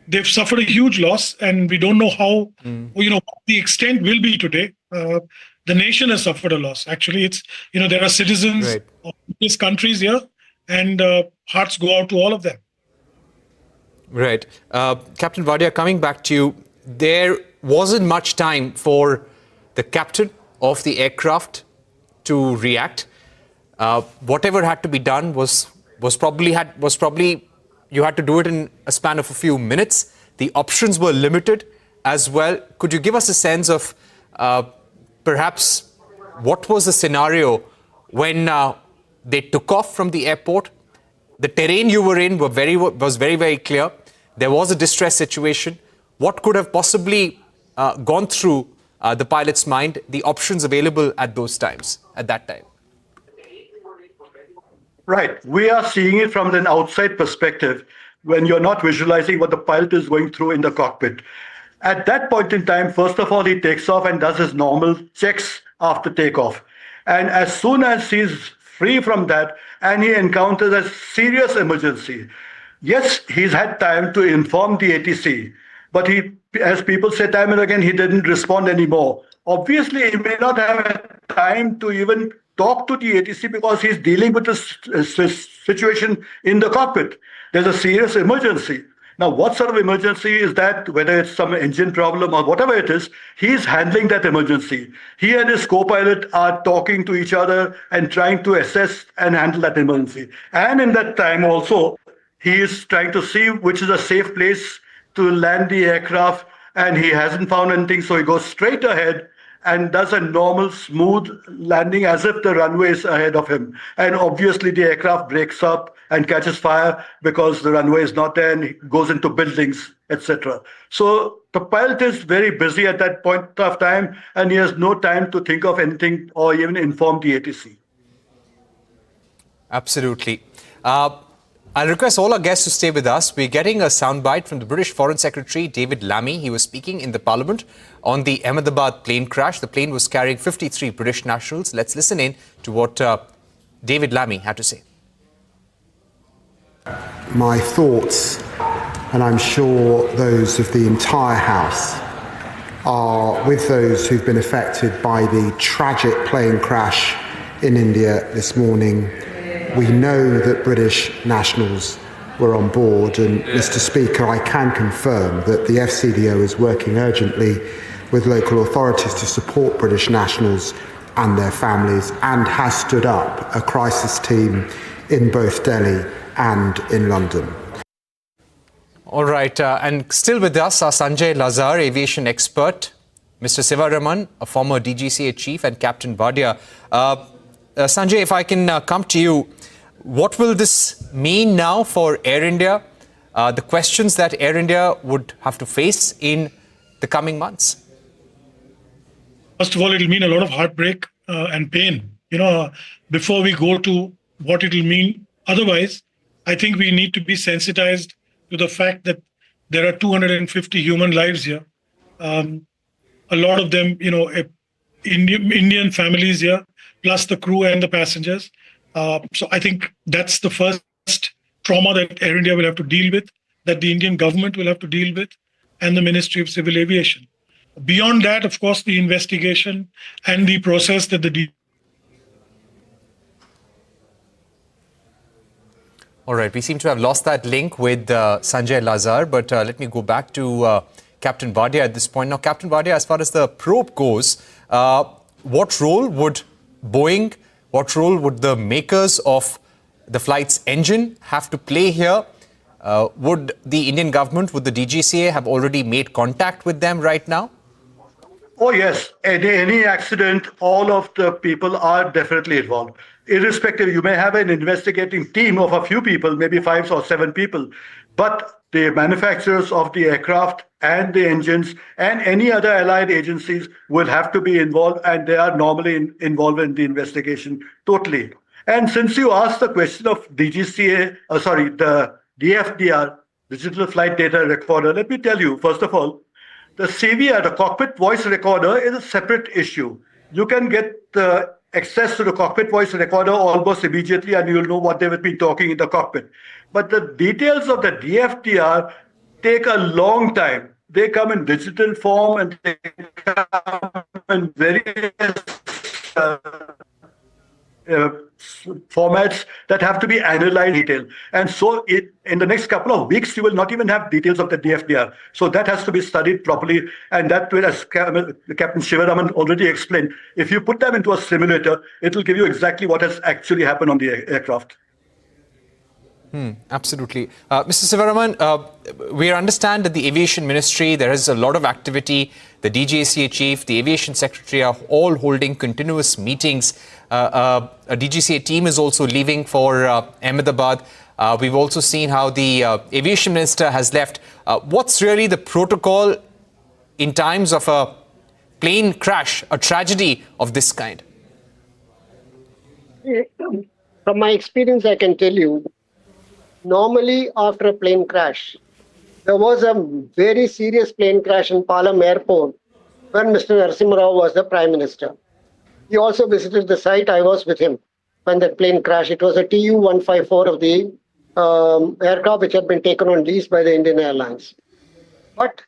they've suffered a huge loss, and we don't know how, what the extent will be today. The nation has suffered a loss. Actually, it's, there are citizens of these countries here, and hearts go out to all of them. Right. Captain Wadia, coming back to you, there wasn't much time for the captain of the aircraft to react. Whatever had to be done was probably you had to do it in a span of a few minutes. The options were limited as well. Could you give us a sense of perhaps what was the scenario when they took off from the airport? The terrain you were in was very, very clear. There was a distress situation. What could have possibly gone through the pilot's mind, the options available at that time? Right. We are seeing it from an outside perspective when you're not visualizing what the pilot is going through in the cockpit. At that point in time, first of all, he takes off and does his normal checks after takeoff. And as soon as he's free from that and he encounters a serious emergency, yes, he's had time to inform the ATC, but he, as people say time and again, he didn't respond anymore. Obviously, he may not have time to even talk to the ATC because he's dealing with this situation in the cockpit. There's a serious emergency. Now, what sort of emergency is that? Whether it's some engine problem or whatever it is, he's handling that emergency. He and his co-pilot are talking to each other and trying to assess and handle that emergency. And in that time also, he is trying to see which is a safe place to land the aircraft, and he hasn't found anything, so he goes straight ahead and does a normal, smooth landing as if the runway is ahead of him. And obviously the aircraft breaks up and catches fire because the runway is not there and he goes into buildings, etc. So the pilot is very busy at that point of time, and he has no time to think of anything or even inform the ATC. Absolutely. I'll request all our guests to stay with us. We're getting a soundbite from the British Foreign Secretary, David Lammy. He was speaking in the Parliament on the Ahmedabad plane crash. The plane was carrying 53 British nationals. Let's listen in to what David Lammy had to say. My thoughts, and I'm sure those of the entire House, are with those who've been affected by the tragic plane crash in India this morning. We know that British nationals were on board, and Mr. Speaker, I can confirm that the FCDO is working urgently with local authorities to support British nationals and their families, and has stood up a crisis team in both Delhi and in London. All right, and still with us are Sanjay Lazar, aviation expert, Mr. Sivaraman, a former DGCA chief, and Captain Wadia. Sanjay, if I can come to you, what will this mean now for Air India? The questions that Air India would have to face in the coming months? First of all, it'll mean a lot of heartbreak and pain, before we go to what it'll mean. Otherwise, I think we need to be sensitized to the fact that there are 250 human lives here. A lot of them, Indian families here, plus the crew and the passengers. So I think that's the first trauma that Air India will have to deal with, that the Indian government will have to deal with, and the Ministry of Civil Aviation. Beyond that, of course, the investigation and the process that the All right, we seem to have lost that link with Sanjay Lazar, but let me go back to Captain Wadia at this point. Now, Captain Wadia, as far as the probe goes, what role would Boeing, what role would the makers of the flight's engine have to play here? Would the Indian government, would the DGCA have already made contact with them right now? Oh, yes. Any accident, all of the people are definitely involved. Irrespective, you may have an investigating team of a few people, maybe 5 or 7 people, but the manufacturers of the aircraft and the engines and any other allied agencies will have to be involved, and they are normally involved in the investigation totally. And since you asked the question of DGCA, the DFDR, Digital Flight Data Recorder, let me tell you, first of all, the CVR, the cockpit voice recorder, is a separate issue. You can get the access to the cockpit voice recorder almost immediately, and you'll know what they will be talking in the cockpit. But the details of the DFDR take a long time. They come in digital form, and they come in various formats that have to be analyzed in detail. And so in the next couple of weeks, you will not even have details of the DFDR. So that has to be studied properly. And that will, as Captain Sivaraman already explained, if you put them into a simulator, it will give you exactly what has actually happened on the aircraft. Absolutely. Mr. Sivaraman, we understand that the Aviation Ministry, there is a lot of activity. The DGCA chief, the Aviation Secretary are all holding continuous meetings. A DGCA team is also leaving for Ahmedabad. We've also seen how the Aviation Minister has left. What's really the protocol in times of a plane crash, a tragedy of this kind? From my experience, I can tell you, normally after a plane crash, there was a very serious plane crash in Palam Airport when Mr. Narasimha Rao was the Prime Minister. He also visited the site. I was with him when that plane crashed. It was a Tu-154 of the aircraft which had been taken on lease by the Indian Airlines. But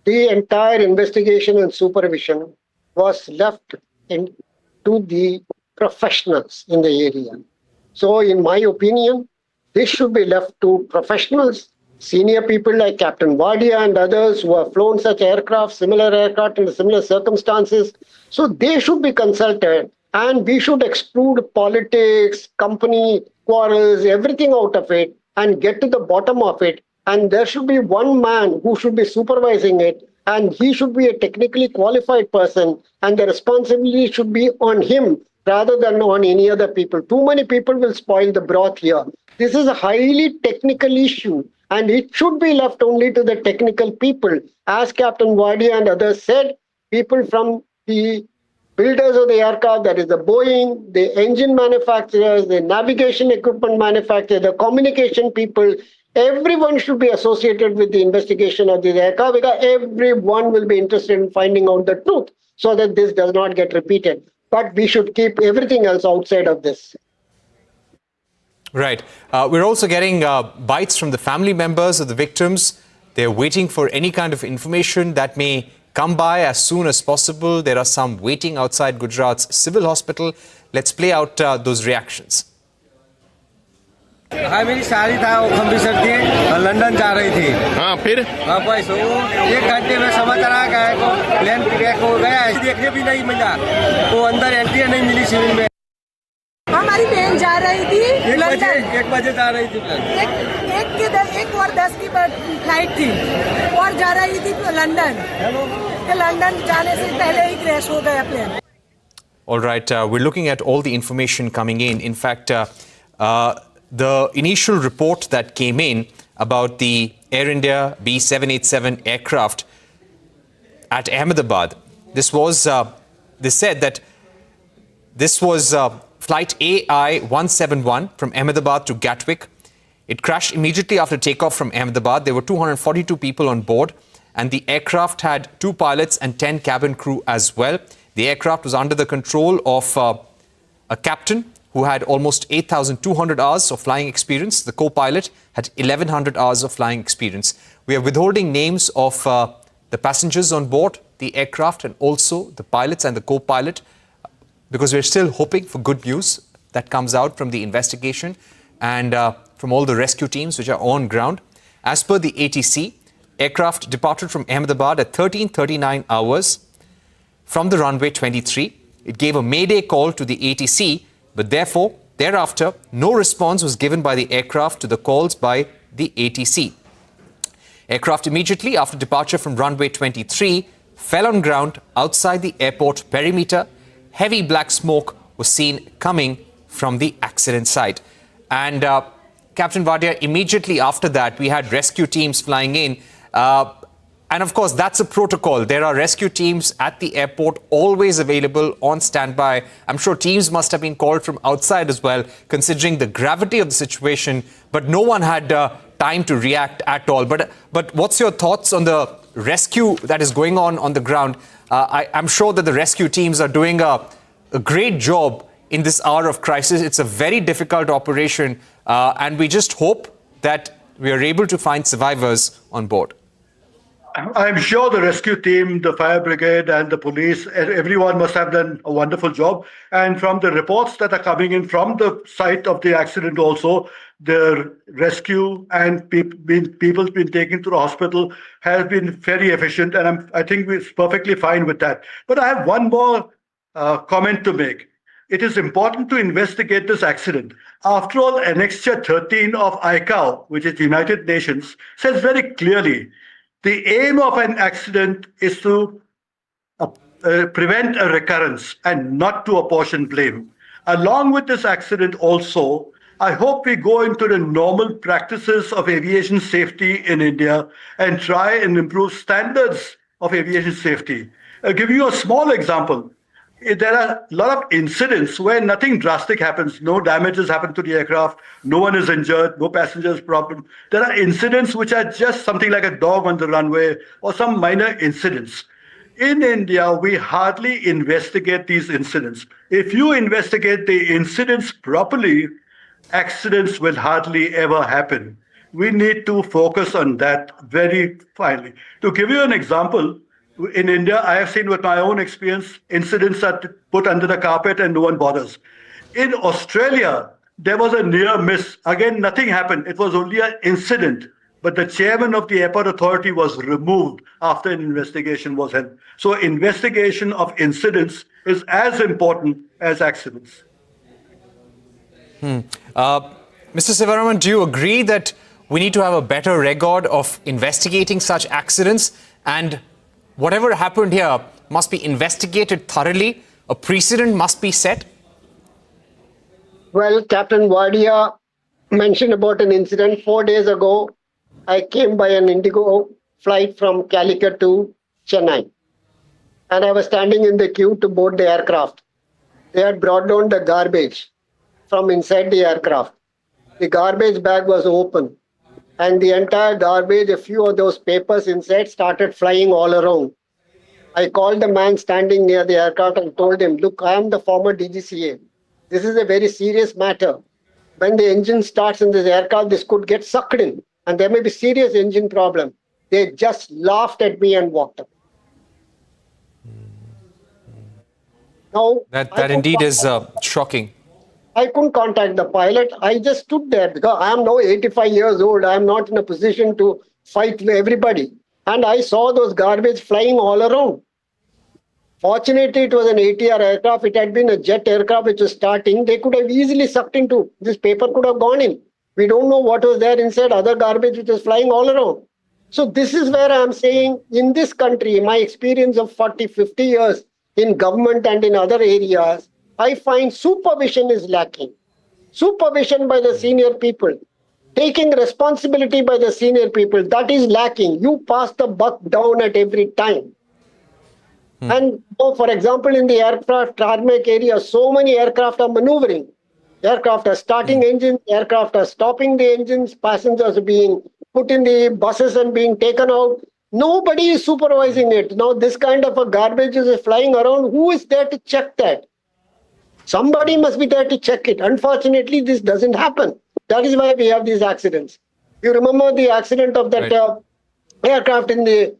the entire investigation and supervision was left to the professionals in the area. So in my opinion, this should be left to professionals, senior people like Captain Wadia and others who have flown such aircraft, similar aircraft in similar circumstances. So they should be consulted, and we should exclude politics, company quarrels, everything out of it, and get to the bottom of it. And there should be one man who should be supervising it, and he should be a technically qualified person, and the responsibility should be on him rather than on any other people. Too many people will spoil the broth here. This is a highly technical issue, and it should be left only to the technical people. As Captain Wadia and others said, people from the builders of the aircraft, that is the Boeing, the engine manufacturers, the navigation equipment manufacturers, the communication people, everyone should be associated with the investigation of this aircraft, because everyone will be interested in finding out the truth so that this does not get repeated. But we should keep everything else outside of this. Right. We're also getting bites from the family members of the victims. They're waiting for any kind of information that may come by as soon as possible. There are some waiting outside Gujarat's civil hospital. Let's play out those reactions. हाँ मेरी शादी था, वो अमृतसर थी, London जा रही थी। हाँ फिर? हाँ बस वो 1 घंटे में समाचार आ गया को प्लेन क्रैश हो गया, देखने भी नहीं मिला, वो अंदर एंट्री नहीं मिली सिविल में। हमारी बहन जा रही थी 1 बजे जा रही थी प्लेन। 1:10 की फ्लाइट थी और जा रही थी लंदन। लंदन जाने से पहले ही क्रैश हो गया plane. All right, we're looking at all the information coming in. In fact, the initial report that came in about the Air India B787 aircraft at Ahmedabad, this said that this was flight AI-171 from Ahmedabad to Gatwick. It crashed immediately after takeoff from Ahmedabad. There were 242 people on board, and the aircraft had 2 pilots and 10 cabin crew as well. The aircraft was under the control of a captain who had almost 8,200 hours of flying experience. The co-pilot had 1,100 hours of flying experience. We are withholding names of the passengers on board the aircraft and also the pilots and the co-pilot because we're still hoping for good news that comes out from the investigation and from all the rescue teams which are on ground. As per the ATC, aircraft departed from Ahmedabad at 13:39 hours from the runway 23. It gave a mayday call to the ATC, but therefore, thereafter, no response was given by the aircraft to the calls by the ATC. Aircraft immediately after departure from runway 23 fell on ground outside the airport perimeter. Heavy black smoke was seen coming from the accident site. And Captain Wadia, immediately after that, we had rescue teams flying in. And of course, that's a protocol. There are rescue teams at the airport, always available on standby. I'm sure teams must have been called from outside as well, considering the gravity of the situation. But no one had time to react at all. But what's your thoughts on the rescue that is going on the ground? I'm sure that the rescue teams are doing a great job in this hour of crisis. It's a very difficult operation. And we just hope that we are able to find survivors on board. I'm sure the rescue team, the fire brigade and the police, everyone must have done a wonderful job. And from the reports that are coming in from the site of the accident also, the rescue and people being taken to the hospital has been very efficient. And I think it's perfectly fine with that. But I have one more comment to make. It is important to investigate this accident. After all, Annexure 13 of ICAO, which is the United Nations, says very clearly, the aim of an accident is to prevent a recurrence and not to apportion blame. Along with this accident also, I hope we go into the normal practices of aviation safety in India and try and improve standards of aviation safety. I'll give you a small example. There are a lot of incidents where nothing drastic happens. No damages happen to the aircraft. No one is injured. No passengers problem. There are incidents which are just something like a dog on the runway or some minor incidents. In India, we hardly investigate these incidents. If you investigate the incidents properly, accidents will hardly ever happen. We need to focus on that very finely. To give you an example, in India, I have seen with my own experience, incidents are put under the carpet and no one bothers. In Australia, there was a near miss. Again, nothing happened. It was only an incident. But the chairman of the airport authority was removed after an investigation was held. So investigation of incidents is as important as accidents. Mr. Sivaraman, do you agree that we need to have a better record of investigating such accidents and whatever happened here must be investigated thoroughly? A precedent must be set? Well, Captain Wadia mentioned about an incident 4 days ago. I came by an Indigo flight from Calicut to Chennai. And I was standing in the queue to board the aircraft. They had brought down the garbage from inside the aircraft. The garbage bag was open. And the entire garbage, a few of those papers inside started flying all around. I called the man standing near the aircraft and told him, look, I am the former DGCA. This is a very serious matter. When the engine starts in this aircraft, this could get sucked in and there may be serious engine problem. They just laughed at me and walked away. Now, that indeed is shocking. I couldn't contact the pilot. I just stood there because I am now 85 years old. I am not in a position to fight with everybody. And I saw those garbage flying all around. Fortunately, it was an ATR aircraft. It had been a jet aircraft which was starting. They could have easily sucked into. This paper could have gone in. We don't know what was there inside, other garbage which was flying all around. So this is where I am saying, in this country, my experience of 40, 50 years in government and in other areas, I find supervision is lacking. Supervision by the senior people. Taking responsibility by the senior people, that is lacking. You pass the buck down at every time. And for example, in the aircraft tarmac area, so many aircraft are maneuvering. Aircraft are starting engines, aircraft are stopping the engines, passengers are being put in the buses and being taken out. Nobody is supervising it. Now, this kind of a garbage is flying around. Who is there to check that? Somebody must be there to check it. Unfortunately, this doesn't happen. That is why we have these accidents. You remember the accident of that aircraft in this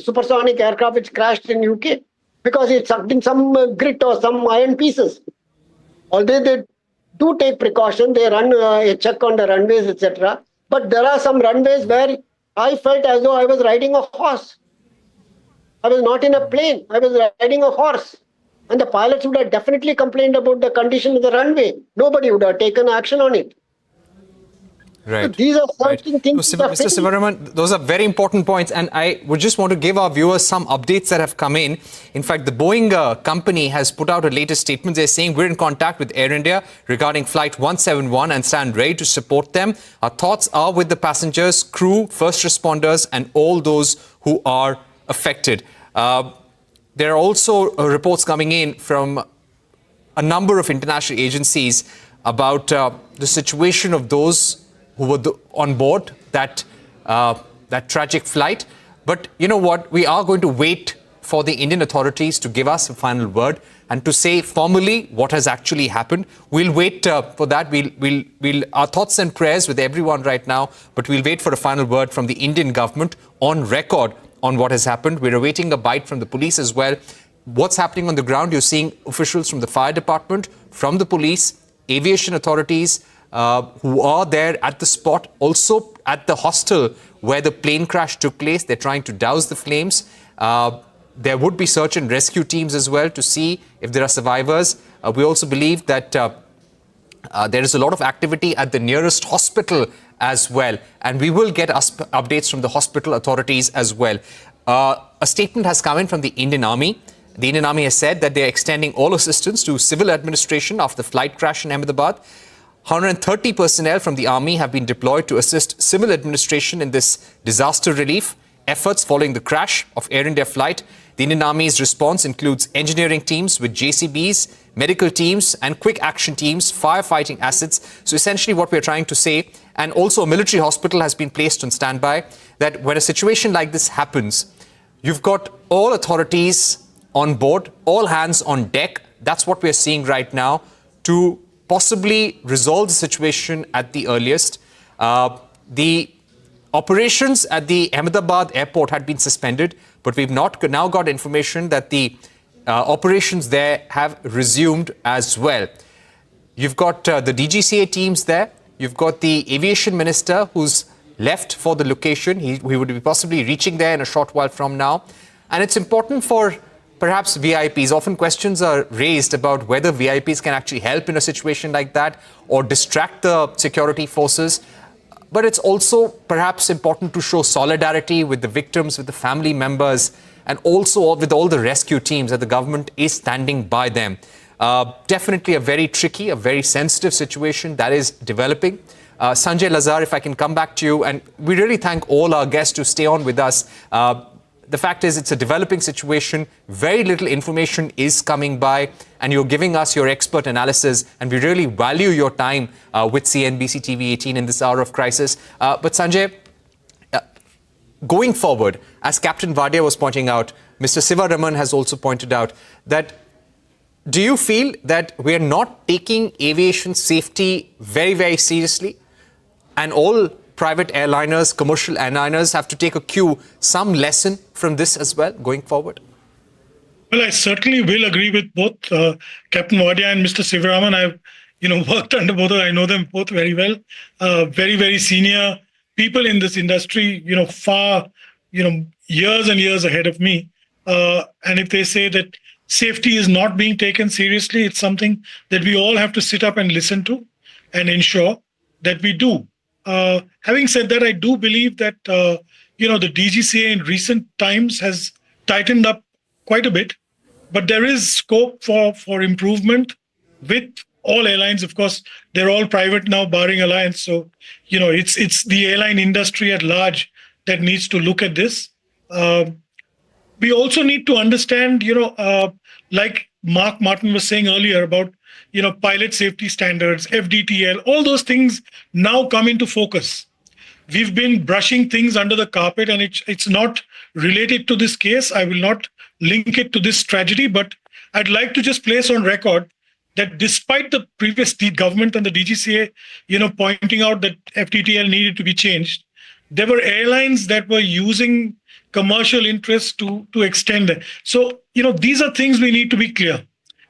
supersonic aircraft which crashed in UK because it sucked in some grit or some iron pieces. Although they do take precaution, they run a check on the runways, etc. But there are some runways where I felt as though I was riding a horse. I was not in a plane. I was riding a horse. And the pilots would have definitely complained about the condition of the runway. Nobody would have taken action on it. Right. So these are certain things. Mr. Sivaraman, those are very important points, and I would just want to give our viewers some updates that have come in. In fact, the Boeing company has put out a latest statement. They're saying we're in contact with Air India regarding Flight 171 and stand ready to support them. Our thoughts are with the passengers, crew, first responders, and all those who are affected. There are also reports coming in from a number of international agencies about the situation of those who were on board that tragic flight. But you know what? We are going to wait for the Indian authorities to give us a final word and to say formally what has actually happened. We'll wait for that. We'll our thoughts and prayers with everyone right now, but we'll wait for a final word from the Indian government on record on what has happened. We're awaiting a bite from the police as well. What's happening on the ground? You're seeing officials from the fire department, from the police, aviation authorities, who are there at the spot, also at the hostel where the plane crash took place. They're trying to douse the flames. There would be search and rescue teams as well to see if there are survivors. We also believe that there is a lot of activity at the nearest hospital as well. And we will get updates from the hospital authorities as well. A statement has come in from the Indian Army. The Indian Army has said that they're extending all assistance to civil administration after the flight crash in Ahmedabad. 130 personnel from the Army have been deployed to assist civil administration in this disaster relief efforts following the crash of Air India flight. The Indian Army's response includes engineering teams with JCBs, medical teams and quick action teams, firefighting assets. So essentially what we're trying to say, and also a military hospital has been placed on standby, that when a situation like this happens, you've got all authorities on board, all hands on deck. That's what we're seeing right now to possibly resolve the situation at the earliest. The operations at the Ahmedabad airport had been suspended, but we've now got information that the operations there have resumed as well. You've got the DGCA teams there. You've got the aviation minister who's left for the location. He would be possibly reaching there in a short while from now. And it's important for perhaps VIPs. Often questions are raised about whether VIPs can actually help in a situation like that or distract the security forces. But it's also perhaps important to show solidarity with the victims, with the family members, and also with all the rescue teams that the government is standing by them. Definitely a very tricky, a very sensitive situation that is developing. Sanjay Lazar, if I can come back to you, and we really thank all our guests to stay on with us. The fact is, it's a developing situation. Very little information is coming by, and you're giving us your expert analysis, and we really value your time with CNBC TV 18 in this hour of crisis. But Sanjay, going forward, as Captain Vadia was pointing out, Mr. Sivaraman has also pointed out that do you feel that we're not taking aviation safety very, very seriously, and all private airliners, commercial airliners have to take a cue, some lesson from this as well going forward? Well, I certainly will agree with both Captain Wadia and Mr. Sivaraman. I've worked under both. I know them both very well. Very, very senior people in this industry. Far, years and years ahead of me. And if they say that safety is not being taken seriously, it's something that we all have to sit up and listen to and ensure that we do. Having said that, I do believe that the DGCA in recent times has tightened up quite a bit, but there is scope for improvement with all airlines. Of course, they're all private now, barring Alliance. So, it's the airline industry at large that needs to look at this. We also need to understand, like Mark Martin was saying earlier about, pilot safety standards, FDTL, all those things now come into focus. We've been brushing things under the carpet, and it's not related to this case. I will not link it to this tragedy, but I'd like to just place on record that despite the previous government and the DGCA, pointing out that FDTL needed to be changed, there were airlines that were using commercial interests to extend it. So, these are things we need to be clear.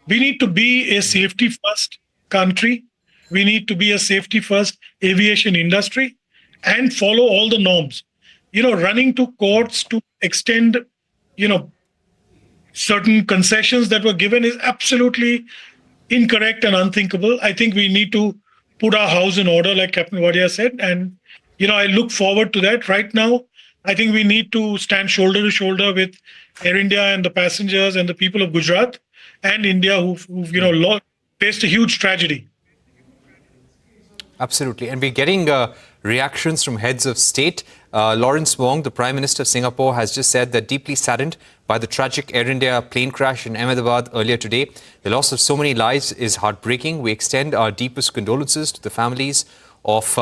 We need to be a safety-first country. We need to be a safety-first aviation industry and follow all the norms. Running to courts to extend, certain concessions that were given is absolutely incorrect and unthinkable. I think we need to put our house in order, like Captain Wadia said. And, I look forward to that. Right now, I think we need to stand shoulder to shoulder with Air India and the passengers and the people of Gujarat and India who've faced a huge tragedy. Absolutely. And we're getting reactions from heads of state. Lawrence Wong, the Prime Minister of Singapore, has just said that deeply saddened by the tragic Air India plane crash in Ahmedabad earlier today. The loss of so many lives is heartbreaking. We extend our deepest condolences to the families of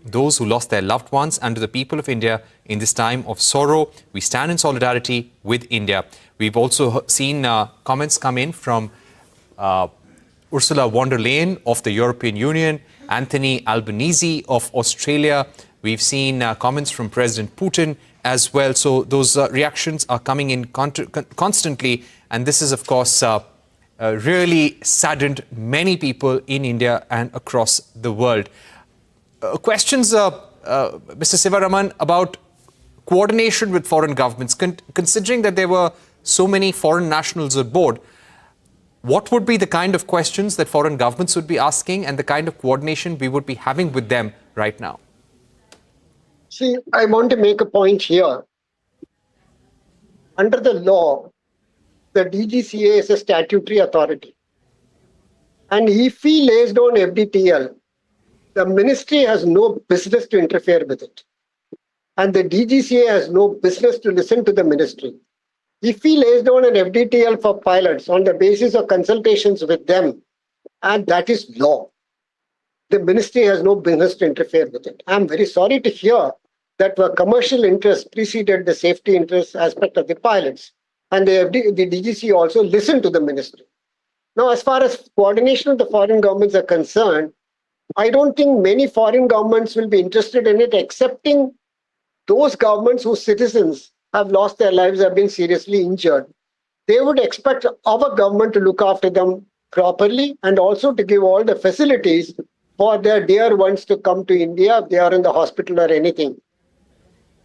those who lost their loved ones and to the people of India in this time of sorrow. We stand in solidarity with India. We've also seen comments come in from Ursula von der Leyen of the European Union, Anthony Albanese of Australia. We've seen comments from President Putin as well. So those reactions are coming in constantly. And this is, of course, really saddened many people in India and across the world. Questions, Mr. Sivaraman, about coordination with foreign governments. Considering that there were so many foreign nationals on board, what would be the kind of questions that foreign governments would be asking and the kind of coordination we would be having with them right now? See, I want to make a point here. Under the law, the DGCA is a statutory authority. And if he lays down FDTL, the ministry has no business to interfere with it. And the DGCA has no business to listen to the ministry. If he lays down an FDTL for pilots on the basis of consultations with them, and that is law, the ministry has no business to interfere with it. I'm very sorry to hear that the commercial interest preceded the safety interest aspect of the pilots. And the DGCA also listened to the ministry. Now, as far as coordination of the foreign governments are concerned, I don't think many foreign governments will be interested in it, excepting those governments whose citizens have lost their lives, have been seriously injured. They would expect our government to look after them properly and also to give all the facilities for their dear ones to come to India if they are in the hospital or anything.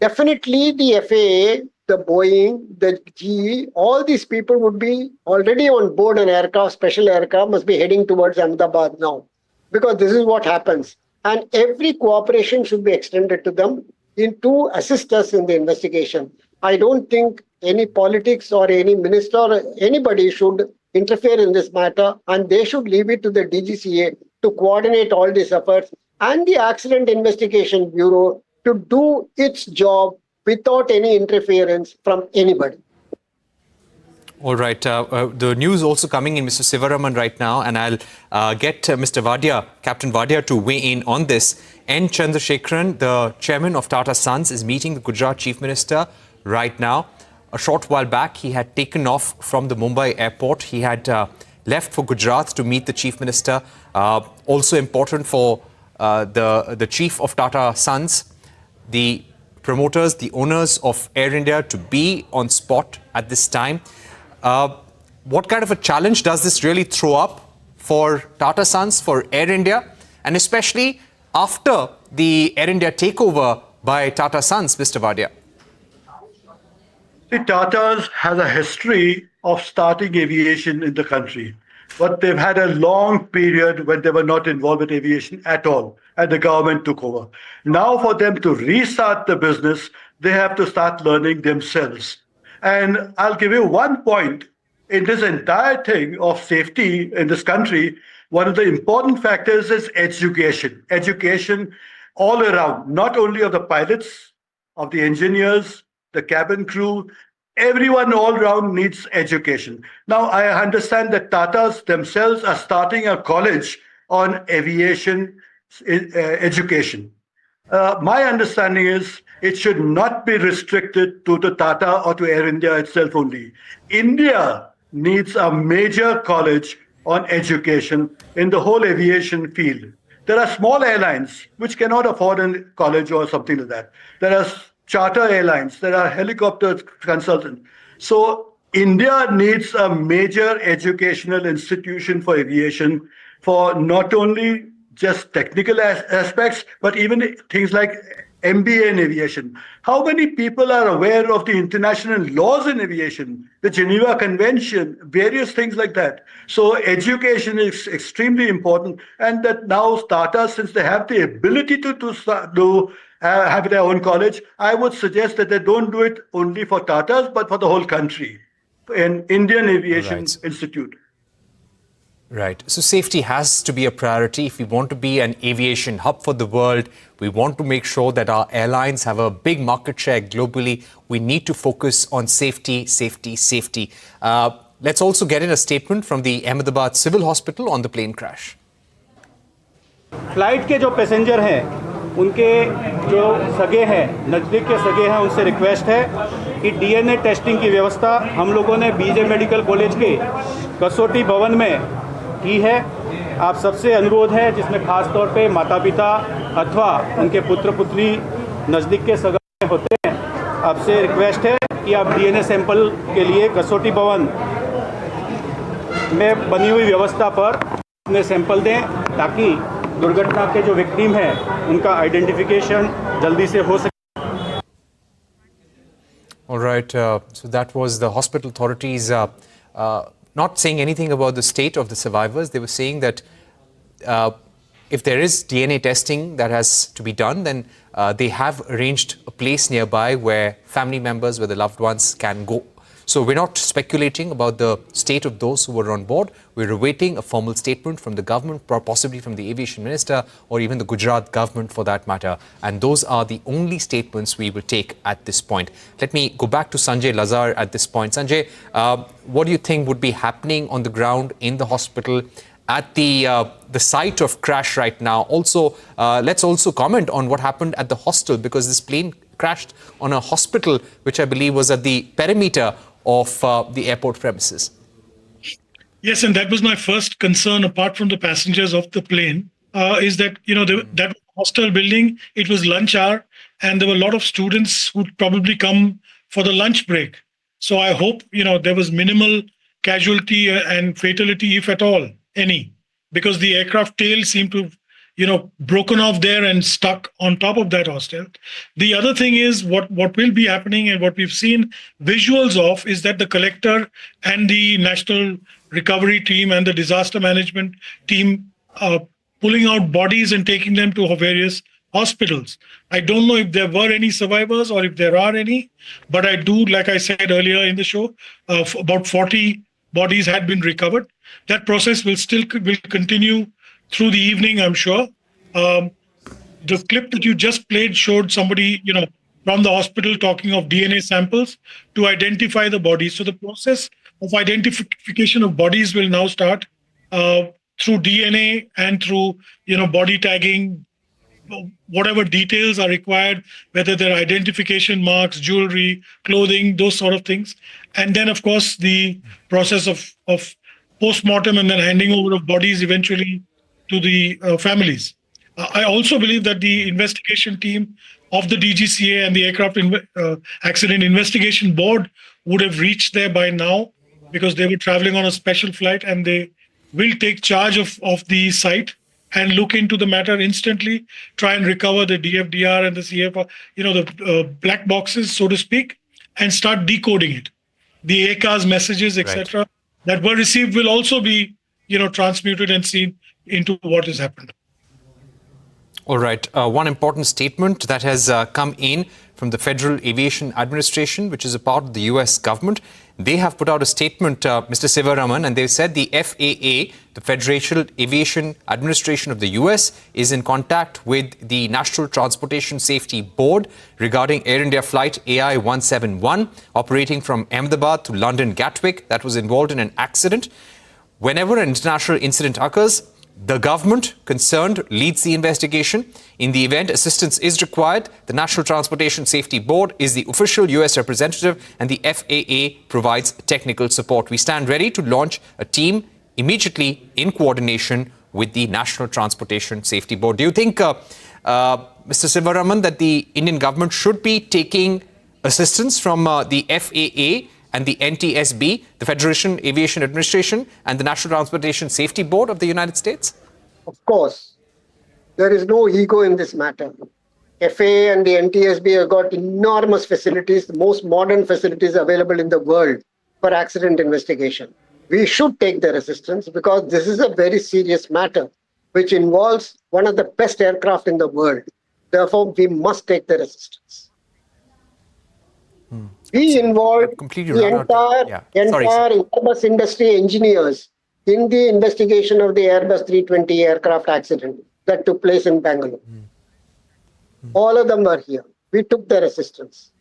Definitely the FAA, the Boeing, the GE, all these people would be already on board an aircraft, special aircraft, must be heading towards Ahmedabad now. Because this is what happens. And every cooperation should be extended to them to assist us in the investigation. I don't think any politics or any minister or anybody should interfere in this matter, and they should leave it to the DGCA to coordinate all these efforts and the Accident Investigation Bureau to do its job without any interference from anybody. All right. The news also coming in, Mr. Sivaraman, right now, and I'll get Mr. Wadia, Captain Wadia, to weigh in on this. N. Chandrasekaran, the chairman of Tata Sons, is meeting the Gujarat Chief Minister right now. A short while back, he had taken off from the Mumbai airport. He had left for Gujarat to meet the Chief Minister. Also important for the Chief of Tata Sons, the promoters, the owners of Air India, to be on spot at this time. what kind of a challenge does this really throw up for Tata Sons, for Air India, and especially after the Air India takeover by Tata Sons, Mr. Wadia? The Tatas has a history of starting aviation in the country, but they've had a long period when they were not involved with aviation at all, and the government took over. Now for them to restart the business, they have to start learning themselves. And I'll give you one point. In this entire thing of safety in this country, one of the important factors is education. Education all around, not only of the pilots, of the engineers, the cabin crew, everyone all around needs education. Now, I understand that Tatas themselves are starting a college on aviation education. My understanding is it should not be restricted to the Tata or to Air India itself only. India needs a major college on education in the whole aviation field. There are small airlines which cannot afford a college or something like that. There are charter airlines, there are helicopter consultants. So India needs a major educational institution for aviation for not only just technical aspects, but even things like MBA in aviation. How many people are aware of the international laws in aviation, the Geneva Convention, various things like that? So education is extremely important, and that now startups, since they have the ability to have their own college, I would suggest that they don't do it only for Tatas, but for the whole country, an Indian Aviation Institute. Right. So safety has to be a priority. If we want to be an aviation hub for the world, we want to make sure that our airlines have a big market share globally. We need to focus on safety, safety, safety. Let's also get in a statement from the Ahmedabad Civil Hospital on the plane crash. Flight के जो passenger हैं, उनके जो सगे हैं, नज़दीक के सगे हैं, उनसे रिक्वेस्ट है कि डीएनए टेस्टिंग की व्यवस्था हम लोगों ने बीजे मेडिकल कॉलेज के कसौटी भवन में की है। आप सबसे अनुरोध है, जिसमें खास तौर पे माता पिता अथवा उनके पुत्र पुत्री नज़दीक के सगे होते हैं, आपसे रिक्वेस्ट है कि आप डीएनए सैंपल के लिए कसौटी भवन में बनी हुई व्यवस्था पर अपने सैंपल दें, ताकि दुर्घटना के जो विक्टिम हैं उनका आइडेंटिफिकेशन जल्दी से हो सके। All right, so that was the hospital authorities not saying anything about the state of the survivors. They were saying that if there is DNA testing that has to be done, then they have arranged a place nearby where family members, where the loved ones can go. So we're not speculating about the state of those who were on board. We're awaiting a formal statement from the government, possibly from the aviation minister or even the Gujarat government for that matter. And those are the only statements we will take at this point. Let me go back to Sanjay Lazar at this point. Sanjay, what do you think would be happening on the ground in the hospital at the site of crash right now? Also, let's also comment on what happened at the hostel, because this plane crashed on a hospital which I believe was at the perimeter of the airport premises. Yes, and that was my first concern, apart from the passengers of the plane, is that, that hostel building, it was lunch hour, and there were a lot of students who'd probably come for the lunch break. So I hope, there was minimal casualty and fatality, if at all, any, because the aircraft tail seemed to broken off there and stuck on top of that hostel. The other thing is what will be happening, and what we've seen visuals of, is that the collector and the National Recovery Team and the disaster management team pulling out bodies and taking them to various hospitals. I don't know if there were any survivors or if there are any, but I do, like I said earlier in the show, about 40 bodies had been recovered. That process will continue through the evening, I'm sure. The clip that you just played showed somebody, from the hospital talking of DNA samples to identify the bodies. So the process of identification of bodies will now start through DNA and through, body tagging, whatever details are required, whether they're identification marks, jewelry, clothing, those sort of things. And then, of course, the process of post-mortem and then handing over of bodies eventually to the families. I also believe that the investigation team of the DGCA and the Aircraft Accident Investigation Board would have reached there by now, because they were traveling on a special flight, and they will take charge of the site and look into the matter instantly, try and recover the DFDR and the CFR, the black boxes, so to speak, and start decoding it. The ACAR's messages, etc., that were received will also be, transmuted and seen into what has happened. All right. One important statement that has come in from the Federal Aviation Administration, which is a part of the US government. They have put out a statement, Mr. Sivaraman, and they said the FAA, the Federal Aviation Administration of the US, is in contact with the National Transportation Safety Board regarding Air India flight AI-171 operating from Ahmedabad to London Gatwick that was involved in an accident. Whenever an international incident occurs, the government concerned leads the investigation. In the event assistance is required, the National Transportation Safety Board is the official US representative and the FAA provides technical support. We stand ready to launch a team immediately in coordination with the National Transportation Safety Board. Do you think, Mr. Sivaraman, that the Indian government should be taking assistance from the FAA and the NTSB, the Federal Aviation Administration, and the National Transportation Safety Board of the United States? Of course. There is no ego in this matter. FAA and the NTSB have got enormous facilities, the most modern facilities available in the world for accident investigation. We should take their assistance because this is a very serious matter which involves one of the best aircraft in the world. Therefore, we must take their assistance. We involved the entire Airbus industry engineers in the investigation of the Airbus 320 aircraft accident that took place in Bangalore. All of them were here. We took their assistance.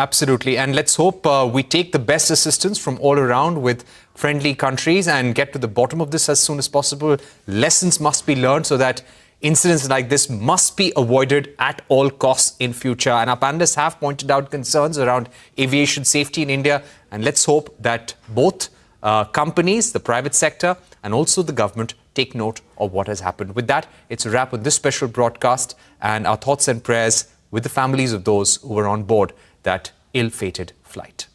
Absolutely. And let's hope we take the best assistance from all around with friendly countries and get to the bottom of this as soon as possible. Lessons must be learned so that incidents like this must be avoided at all costs in future. And our panelists have pointed out concerns around aviation safety in India. And let's hope that both companies, the private sector, and also the government take note of what has happened. With that, it's a wrap on this special broadcast, and our thoughts and prayers with the families of those who were on board that ill-fated flight.